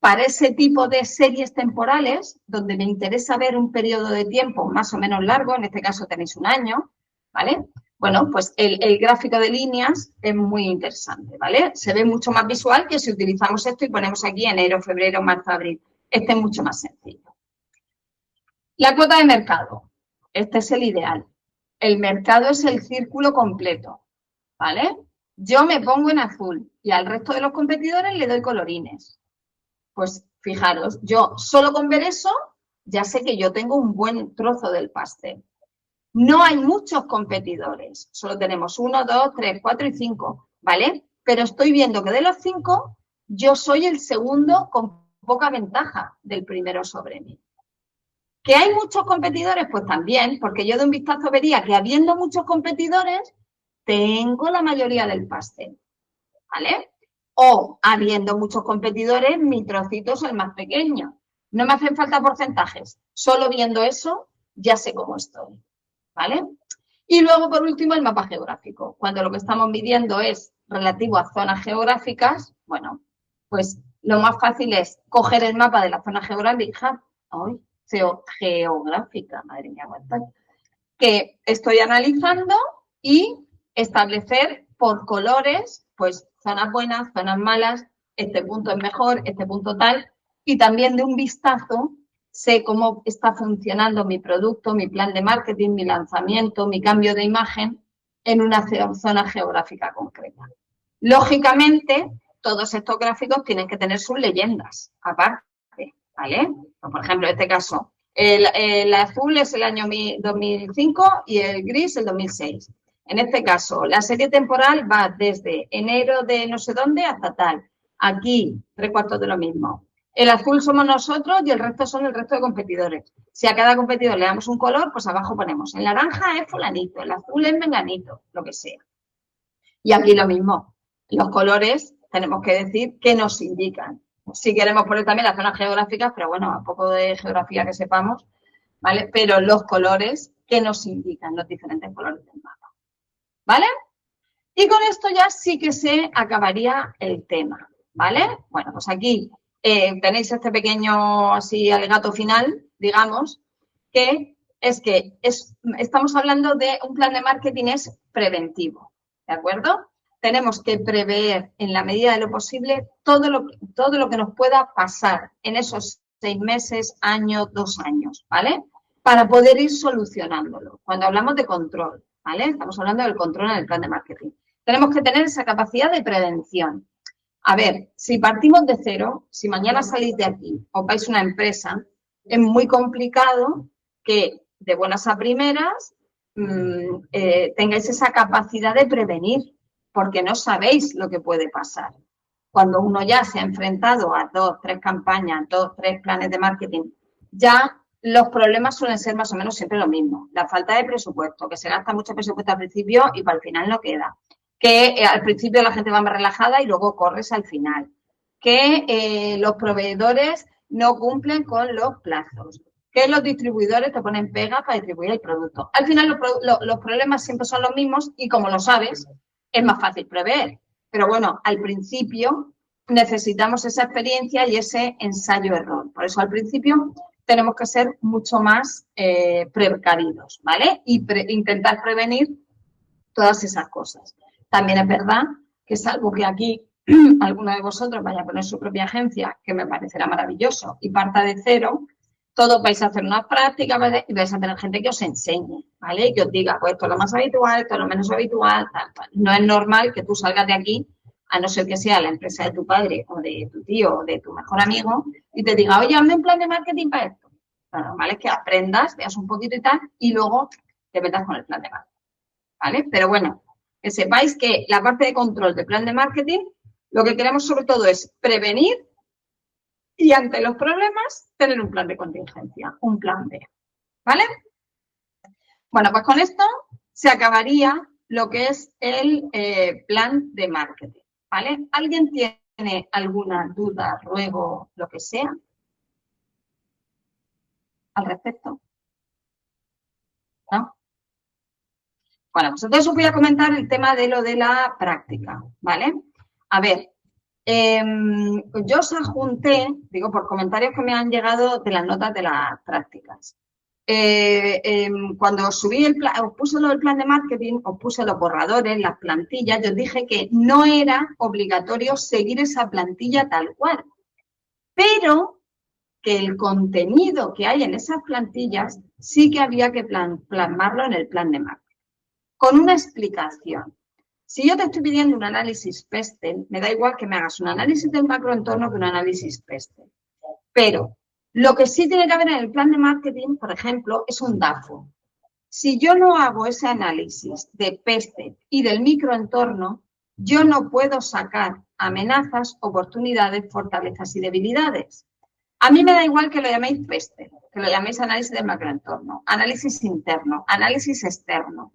A: para ese tipo de series temporales, donde me interesa ver un periodo de tiempo más o menos largo, en este caso tenéis un año, ¿vale? Bueno, pues el gráfico de líneas es muy interesante, ¿vale? Se ve mucho más visual que si utilizamos esto y ponemos aquí enero, febrero, marzo, abril. Este es mucho más sencillo. La cuota de mercado. Este es el ideal. El mercado es el círculo completo, ¿vale? Yo me pongo en azul y al resto de los competidores le doy colorines. Pues fijaros, yo solo con ver eso ya sé que yo tengo un buen trozo del pastel. No hay muchos competidores, solo tenemos 1, 2, 3, 4 y 5, ¿vale? Pero estoy viendo que de los 5 yo soy el segundo con poca ventaja del primero sobre mí. ¿Que hay muchos competidores? Pues también, porque yo de un vistazo vería que habiendo muchos competidores, tengo la mayoría del pastel, ¿vale? O habiendo muchos competidores, mi trocito es el más pequeño. No me hacen falta porcentajes, solo viendo eso ya sé cómo estoy, ¿vale? Y luego, por último, el mapa geográfico. Cuando lo que estamos midiendo es relativo a zonas geográficas, bueno, pues lo más fácil es coger el mapa de la zona geográfica, geográfica, madre mía, que estoy analizando y establecer por colores, pues zonas buenas, zonas malas, este punto es mejor, este punto tal, y también de un vistazo sé cómo está funcionando mi producto, mi plan de marketing, mi lanzamiento, mi cambio de imagen en una zona geográfica concreta. Lógicamente, todos estos gráficos tienen que tener sus leyendas aparte, ¿vale? Por ejemplo, en este caso, el azul es el año 2005 y el gris el 2006. En este caso, la serie temporal va desde enero de no sé dónde hasta tal. Aquí, 3/4 de lo mismo. El azul somos nosotros y el resto son el resto de competidores. Si a cada competidor le damos un color, pues abajo ponemos el naranja es fulanito, el azul es menganito, lo que sea. Y aquí lo mismo. Los colores tenemos que decir qué nos indican. Si queremos poner también las zonas geográficas, pero bueno, a poco de geografía que sepamos, ¿vale? Pero los colores que nos indican, los diferentes colores del mapa, ¿vale? Y con esto ya sí que se acabaría el tema, ¿vale? Bueno, pues aquí tenéis este pequeño así alegato final, digamos, que estamos hablando de un plan de marketing es preventivo, ¿de acuerdo? Tenemos que prever en la medida de lo posible todo lo que nos pueda pasar en esos 6 meses, año, 2 años, ¿vale? Para poder ir solucionándolo. Cuando hablamos de control, ¿vale? Estamos hablando del control en el plan de marketing. Tenemos que tener esa capacidad de prevención. A ver, si partimos de cero, si mañana salís de aquí o vais a una empresa, es muy complicado que de buenas a primeras tengáis esa capacidad de prevenir, porque no sabéis lo que puede pasar. Cuando uno ya se ha enfrentado a 2, 3 campañas, 2, 3 planes de marketing, ya los problemas suelen ser más o menos siempre lo mismo. La falta de presupuesto, que se gasta mucho presupuesto al principio y para el final no queda. Que al principio la gente va más relajada y luego corres al final. Que los proveedores no cumplen con los plazos. Que los distribuidores te ponen pegas para distribuir el producto. Al final los problemas siempre son los mismos y como lo sabes, es más fácil prever. Pero bueno, al principio necesitamos esa experiencia y ese ensayo-error. Por eso al principio tenemos que ser mucho más precavidos, ¿vale? Y intentar prevenir todas esas cosas. También es verdad que salvo que aquí alguno de vosotros vaya a poner su propia agencia, que me parecerá maravilloso, y parta de cero, todos vais a hacer unas prácticas y vais a tener gente que os enseñe, ¿vale? Y que os diga, pues esto es lo más habitual, esto es lo menos habitual, tal, tal. No es normal que tú salgas de aquí, a no ser que sea la empresa de tu padre o de tu tío o de tu mejor amigo, y te diga, oye, hazme un plan de marketing para esto. Lo normal es que aprendas, veas un poquito y tal, y luego te metas con el plan de marketing, ¿vale? Pero bueno, que sepáis que la parte de control del plan de marketing, lo que queremos sobre todo es prevenir y ante los problemas tener un plan de contingencia, un plan B, ¿vale? Bueno, pues con esto se acabaría lo que es el plan de marketing, ¿vale? ¿Alguien tiene alguna duda, ruego, lo que sea al respecto? ¿No? Bueno, pues entonces os voy a comentar el tema de lo de la práctica, ¿vale? A ver, yo os adjunté, digo, por comentarios que me han llegado de las notas de las prácticas. Cuando os subí os puse lo del plan de marketing, os puse los borradores, las plantillas, yo os dije que no era obligatorio seguir esa plantilla tal cual, pero que el contenido que hay en esas plantillas sí que había que plasmarlo en el plan de marketing, con una explicación. Si yo te estoy pidiendo un análisis PESTEL, me da igual que me hagas un análisis del macroentorno que un análisis PESTEL. Pero lo que sí tiene que haber en el plan de marketing, por ejemplo, es un DAFO. Si yo no hago ese análisis de PESTEL y del microentorno, yo no puedo sacar amenazas, oportunidades, fortalezas y debilidades. A mí me da igual que lo llaméis PESTEL, que lo llaméis análisis del macroentorno, análisis interno, análisis externo.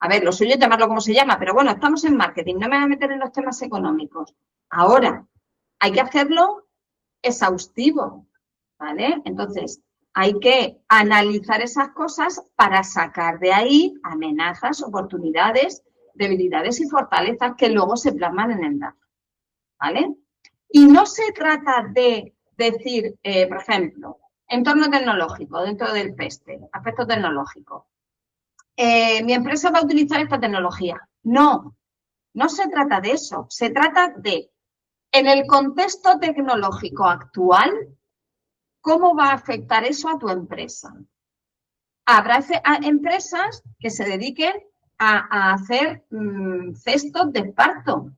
A: A ver, lo suyo es llamarlo como se llama, pero bueno, estamos en marketing, no me voy a meter en los temas económicos. Ahora, hay que hacerlo exhaustivo, ¿vale? Entonces, hay que analizar esas cosas para sacar de ahí amenazas, oportunidades, debilidades y fortalezas que luego se plasman en el DAFO, ¿vale? Y no se trata de decir, por ejemplo, entorno tecnológico dentro del PESTEL, aspecto tecnológico. Mi empresa va a utilizar esta tecnología. No, no se trata de eso. Se trata de, en el contexto tecnológico actual, ¿cómo va a afectar eso a tu empresa? Habrá empresas que se dediquen a hacer cestos de esparto.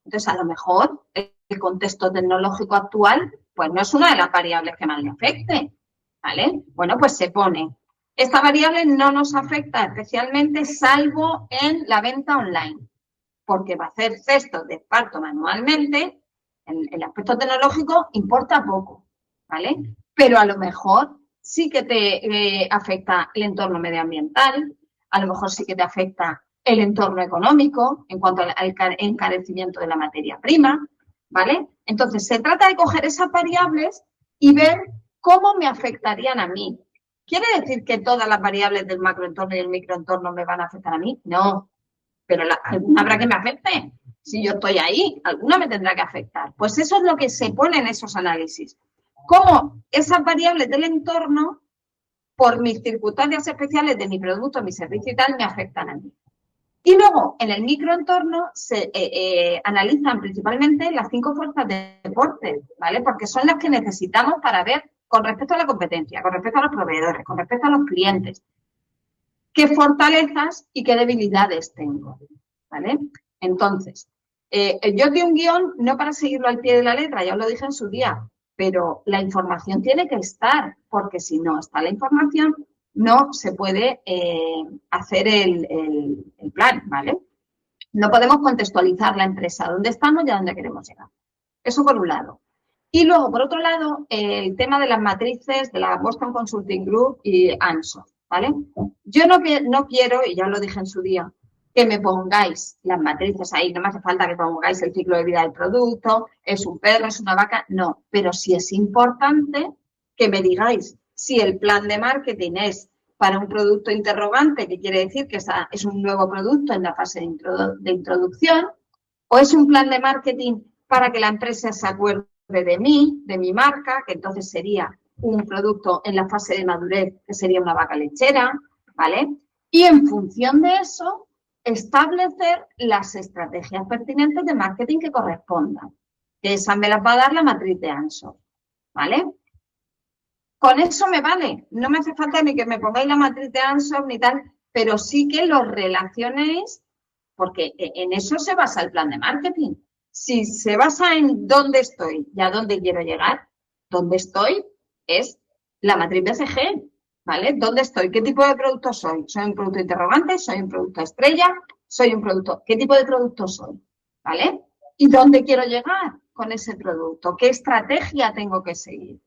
A: Entonces, a lo mejor el contexto tecnológico actual, pues no es una de las variables que más le afecte, ¿vale? Bueno, pues se pone. Esta variable no nos afecta especialmente salvo en la venta online, porque va a hacer cestos de esparto manualmente, en el aspecto tecnológico importa poco, ¿vale? Pero a lo mejor sí que te afecta el entorno medioambiental, a lo mejor sí que te afecta el entorno económico en cuanto al encarecimiento de la materia prima, ¿vale? Entonces, se trata de coger esas variables y ver cómo me afectarían a mí. ¿Quiere decir que todas las variables del macroentorno y el microentorno me van a afectar a mí? No, pero alguna habrá que me afecte. Si yo estoy ahí, alguna me tendrá que afectar. Pues eso es lo que se pone en esos análisis. Cómo esas variables del entorno, por mis circunstancias especiales de mi producto, mi servicio y tal, me afectan a mí. Y luego, en el microentorno se analizan principalmente las 5 fuerzas de deporte, ¿vale? Porque son las que necesitamos para ver con respecto a la competencia, con respecto a los proveedores, con respecto a los clientes, qué fortalezas y qué debilidades tengo, ¿vale? Entonces, yo di un guión no para seguirlo al pie de la letra, ya os lo dije en su día, pero la información tiene que estar, porque si no está la información, no se puede hacer el plan, ¿vale? No podemos contextualizar la empresa, dónde estamos y a dónde queremos llegar. Eso por un lado. Y luego, por otro lado, el tema de las matrices de la Boston Consulting Group y Anso, ¿vale? Yo no quiero, y ya lo dije en su día, que me pongáis las matrices ahí, no me hace falta que pongáis el ciclo de vida del producto, es un perro, es una vaca, no, pero sí es importante que me digáis si el plan de marketing es para un producto interrogante, que quiere decir que es un nuevo producto en la fase de introducción, o es un plan de marketing para que la empresa se acuerde de mí, de mi marca, que entonces sería un producto en la fase de madurez, que sería una vaca lechera, ¿vale? Y en función de eso, establecer las estrategias pertinentes de marketing que correspondan. Que esa me las va a dar la matriz de Anso, ¿vale? Con eso me vale. No me hace falta ni que me pongáis la matriz de Anso ni tal, pero sí que los relacionéis, porque en eso se basa el plan de marketing. Si se basa en dónde estoy y a dónde quiero llegar, dónde estoy es la matriz BCG, ¿vale? ¿Dónde estoy? ¿Qué tipo de producto soy? ¿Soy un producto interrogante? ¿Soy un producto estrella? ¿Soy un producto? ¿Qué tipo de producto soy? ¿Vale? ¿Y dónde quiero llegar con ese producto? ¿Qué estrategia tengo que seguir?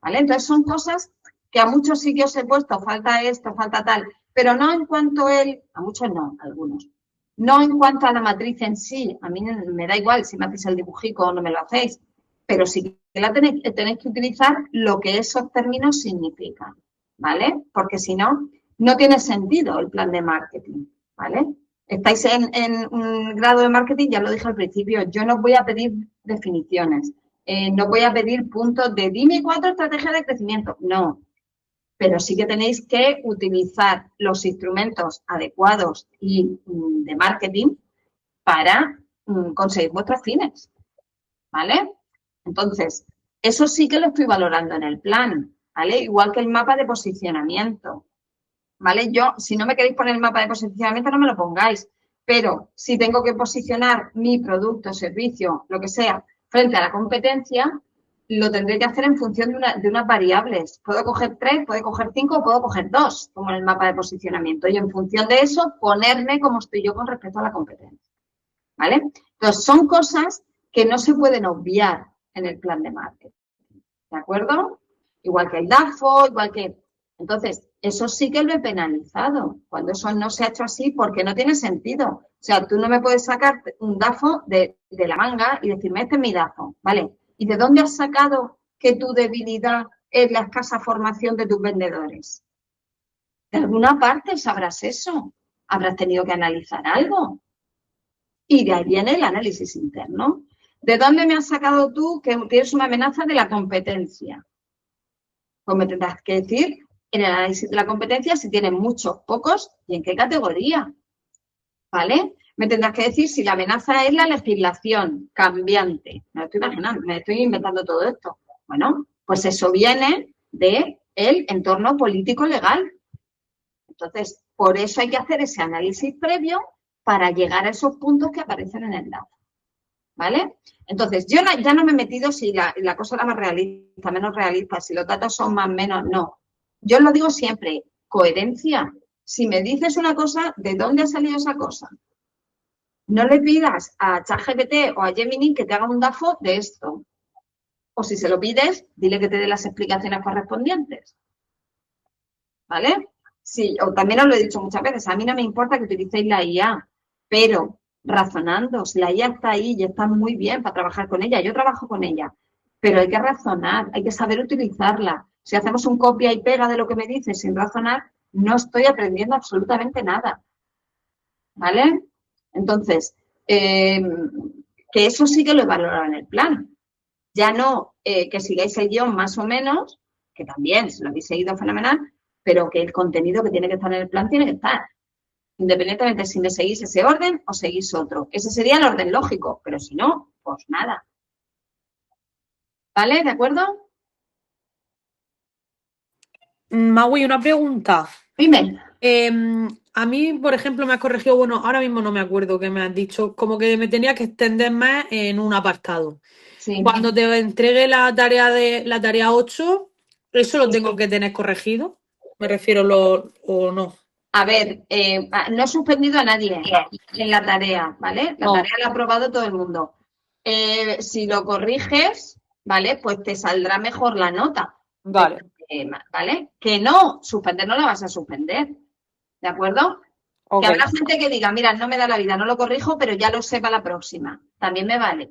A: ¿Vale? Entonces son cosas que a muchos sitios he puesto, falta esto, falta tal, pero no en cuanto a muchos no, a algunos. No en cuanto a la matriz en sí, a mí me da igual si me hacéis el dibujico o no me lo hacéis, pero sí que tenéis que utilizar lo que esos términos significan, ¿vale? Porque si no, no tiene sentido el plan de marketing, ¿vale? Estáis en un grado de marketing, ya lo dije al principio, yo no voy a pedir definiciones, no voy a pedir puntos de dime 4 estrategias de crecimiento, no, pero sí que tenéis que utilizar los instrumentos adecuados y de marketing para conseguir vuestros fines, ¿vale? Entonces, eso sí que lo estoy valorando en el plan, ¿vale? Igual que el mapa de posicionamiento, ¿vale? Yo, si no me queréis poner el mapa de posicionamiento, no me lo pongáis, pero si tengo que posicionar mi producto, servicio, lo que sea, frente a la competencia, lo tendré que hacer en función de unas variables. Puedo coger 3, puedo coger 5 o puedo coger 2, como en el mapa de posicionamiento. Y en función de eso, ponerme como estoy yo con respecto a la competencia. ¿Vale? Entonces, son cosas que no se pueden obviar en el plan de marketing. ¿De acuerdo? Igual que el DAFO, igual que... Entonces, eso sí que lo he penalizado. Cuando eso no se ha hecho así, porque no tiene sentido. O sea, tú no me puedes sacar un DAFO de la manga y decirme, este es mi DAFO, ¿vale? ¿Y de dónde has sacado que tu debilidad es la escasa formación de tus vendedores? De alguna parte sabrás eso. Habrás tenido que analizar algo. Y de ahí viene el análisis interno. ¿De dónde me has sacado tú que tienes una amenaza de la competencia? Pues me tendrás que decir en el análisis de la competencia si tienen muchos, pocos y en qué categoría. ¿Vale? Me tendrás que decir si la amenaza es la legislación cambiante. Me lo estoy imaginando, me estoy inventando todo esto. Bueno, pues eso viene del entorno político-legal. Entonces, por eso hay que hacer ese análisis previo para llegar a esos puntos que aparecen en el dato. ¿Vale? Entonces, yo ya no me he metido si la cosa era más realista, menos realista, si los datos son más o menos, no. Yo lo digo siempre, coherencia. Si me dices una cosa, ¿de dónde ha salido esa cosa? No le pidas a ChatGPT o a Gemini que te haga un DAFO de esto. O si se lo pides, dile que te dé las explicaciones correspondientes. ¿Vale? Sí, o también os lo he dicho muchas veces, a mí no me importa que utilicéis la IA, pero razonando, si la IA está ahí y está muy bien para trabajar con ella, yo trabajo con ella, pero hay que razonar, hay que saber utilizarla. Si hacemos un copia y pega de lo que me dice sin razonar, no estoy aprendiendo absolutamente nada. ¿Vale? Entonces, que eso sí que lo he valorado en el plan. Ya no que sigáis el guión más o menos, que también, si lo habéis seguido fenomenal, pero que el contenido que tiene que estar en el plan tiene que estar. Independientemente si le seguís ese orden o seguís otro. Ese sería el orden lógico, pero si no, pues nada. ¿Vale? ¿De acuerdo?
B: Magui, una pregunta.
A: Dime.
B: A mí, por ejemplo, me has corregido, bueno, ahora mismo no me acuerdo qué me has dicho, como que me tenía que extender más en un apartado.
A: Sí.
B: Cuando te entregue la tarea 8, ¿eso lo tengo que tener corregido? Me refiero, o no.
A: A ver, no he suspendido a nadie en la tarea, ¿vale? La tarea la ha aprobado todo el mundo. Si lo corriges, ¿vale? Pues te saldrá mejor la nota.
B: Vale.
A: ¿Vale? Que no, suspender no la vas a suspender, ¿de acuerdo?
B: Ok.
A: Que habrá gente que diga, mira, no me da la vida, no lo corrijo, pero ya lo sé para la próxima. También me vale.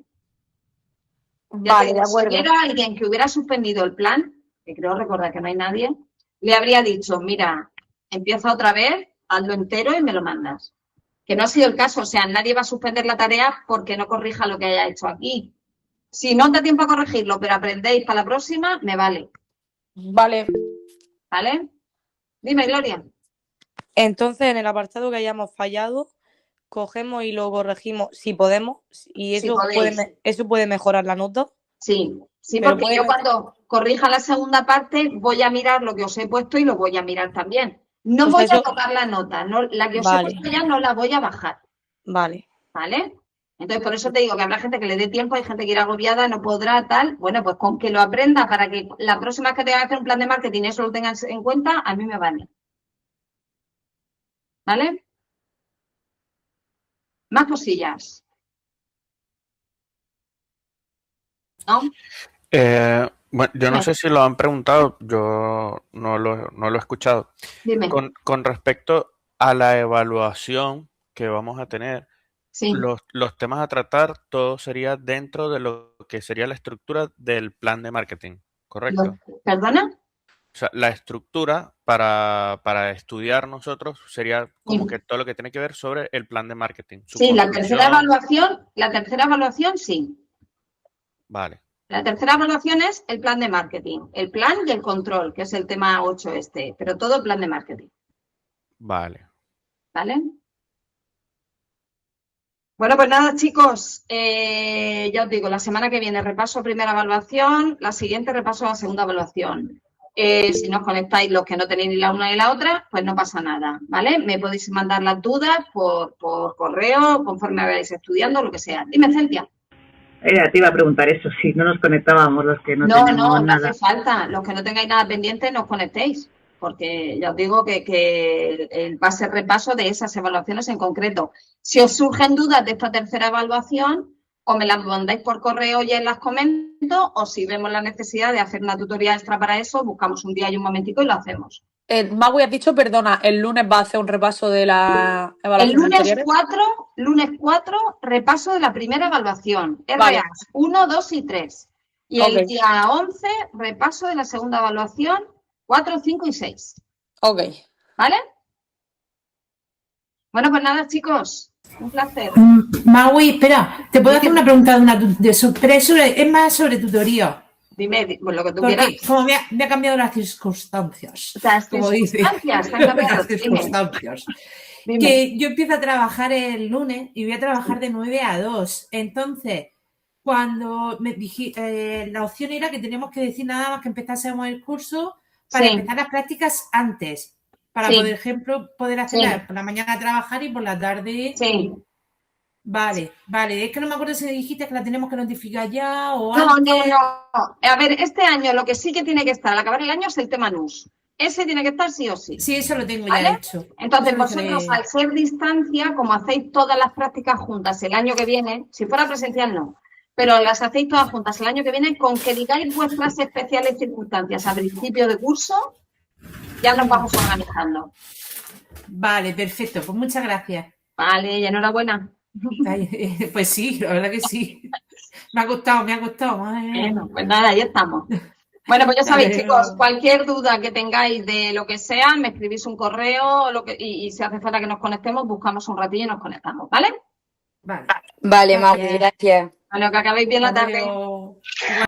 A: Ya te
B: Vale,
A: digo,
B: de
A: si
B: acuerdo.
A: hubiera alguien que hubiera suspendido el plan, que creo recordar que no hay nadie, le habría dicho, mira, empieza otra vez, hazlo entero y me lo mandas. Que no ha sido el caso, o sea, nadie va a suspender la tarea porque no corrija lo que haya hecho aquí. Si no os da tiempo a corregirlo, pero aprendéis para la próxima, me vale.
B: Vale.
A: ¿Vale? Dime, Gloria.
B: Entonces, en el apartado que hayamos fallado, cogemos y lo corregimos si podemos, y
A: Si
B: eso
A: podéis.
B: eso puede mejorar la nota.
A: Sí, sí,
B: Pero
A: porque
B: puede
A: yo cuando corrija la segunda parte voy a mirar lo que os he puesto y lo voy a mirar también. No
B: O sea,
A: voy a
B: eso,
A: tocar la nota, no, la que os he
B: vale,
A: puesto ya no la voy a bajar,
B: vale.
A: ¿vale? Entonces, por eso te digo que habrá gente que le dé tiempo, hay gente que irá agobiada, no podrá, tal. Bueno, pues con que lo aprenda para que la próxima vez que tenga que hacer un plan de marketing eso lo tengas en cuenta, a mí me vale. ¿Vale? Más cosillas. ¿No?
C: Bueno, yo no
A: Dime,
C: sé si lo han preguntado, yo no lo he escuchado.
A: dime.
C: Con respecto a la evaluación que vamos a tener,
A: Sí.
C: los temas a tratar, todo sería dentro de lo que sería la estructura del plan de marketing, ¿correcto?
A: ¿Perdona?
C: O sea, la estructura para estudiar nosotros sería como
A: Sí.
C: que todo lo que tiene que ver sobre el plan de marketing, su
A: Sí,
C: construcción,
A: la tercera evaluación sí.
C: vale,
A: La tercera evaluación es el plan de marketing, el plan y el control, que es el tema 8 este, pero todo plan de marketing,
C: vale.
A: ¿vale? Bueno, pues nada, chicos, ya os digo, la semana que viene repaso primera evaluación, la siguiente repaso la segunda evaluación. Si no os conectáis los que no tenéis ni la una ni la otra, pues no pasa nada, ¿vale? Me podéis mandar las dudas por correo, conforme vayáis estudiando, lo que sea. Dime, Celia.
D: Te iba a preguntar eso, si no nos conectábamos los que no tenemos
A: No hace
D: nada.
A: falta. Los que no tengáis nada pendiente, no os conectéis, porque ya os digo que va a ser repaso de esas evaluaciones en concreto. Si os surgen dudas de esta tercera evaluación, o me las mandáis por correo y las comento, o si vemos la necesidad de hacer una tutoría extra para eso, buscamos un día y un momentico y lo hacemos.
E: Maui, has dicho, perdona, el lunes va a hacer un repaso de las
A: El
E: evaluaciones anteriores.
A: lunes 4, repaso de la primera evaluación.
E: Vale.
A: RAs 1, 2 y 3. Y el
E: Ok.
A: día 11, repaso de la segunda evaluación 4, 5 y 6.
E: Ok.
A: ¿Vale? Bueno, pues nada, chicos. Un placer.
F: Maui, espera, te puedo hacer
A: Dime.
F: una pregunta pero es más sobre tutoría.
A: Dime pues lo que tú
F: Porque
A: quieras.
F: como me ha cambiado las circunstancias.
A: Las
F: Como dice.
A: circunstancias te han cambiado.
F: Las circunstancias.
A: Dime.
F: Que yo empiezo a trabajar el lunes y voy a trabajar de 9 a 2. Entonces, cuando me dije, la opción era que teníamos que decir nada más que empezásemos el curso para
A: Sí.
F: empezar las prácticas antes. Para,
A: Sí.
F: por ejemplo, poder hacer
A: Sí.
F: por la mañana trabajar y por la tarde.
A: Sí.
F: Vale. Es que no me acuerdo si dijiste que la tenemos que notificar ya o
A: No.
F: antes.
A: A ver, este año lo que sí que tiene que estar al acabar el año es el tema NUS. Ese tiene que estar sí o sí.
F: Sí, eso lo tengo
A: ¿Vale?
F: ya hecho.
A: Entonces,
F: Eso lo
A: vosotros,
F: seré-
A: al ser distancia, como hacéis todas las prácticas juntas el año que viene, si fuera presencial no, pero las hacéis todas juntas el año que viene, con que digáis vuestras especiales circunstancias a principio de curso, ya nos vamos organizando.
F: Vale, perfecto. Pues muchas gracias.
A: Vale, y enhorabuena.
F: Ay, pues sí, la verdad que sí. Me ha gustado. Madre mía.
A: Bueno, pues nada, ahí estamos. Bueno, pues ya sabéis,
F: Vale.
A: chicos, cualquier duda que tengáis de lo que sea, me escribís un correo y si hace falta que nos conectemos, buscamos un ratillo y nos conectamos, ¿vale?
F: Vale.
B: Vale, Maui,
F: Gracias.
B: gracias.
A: Bueno, que acabéis bien la
F: Hasta
A: tarde.
F: luego.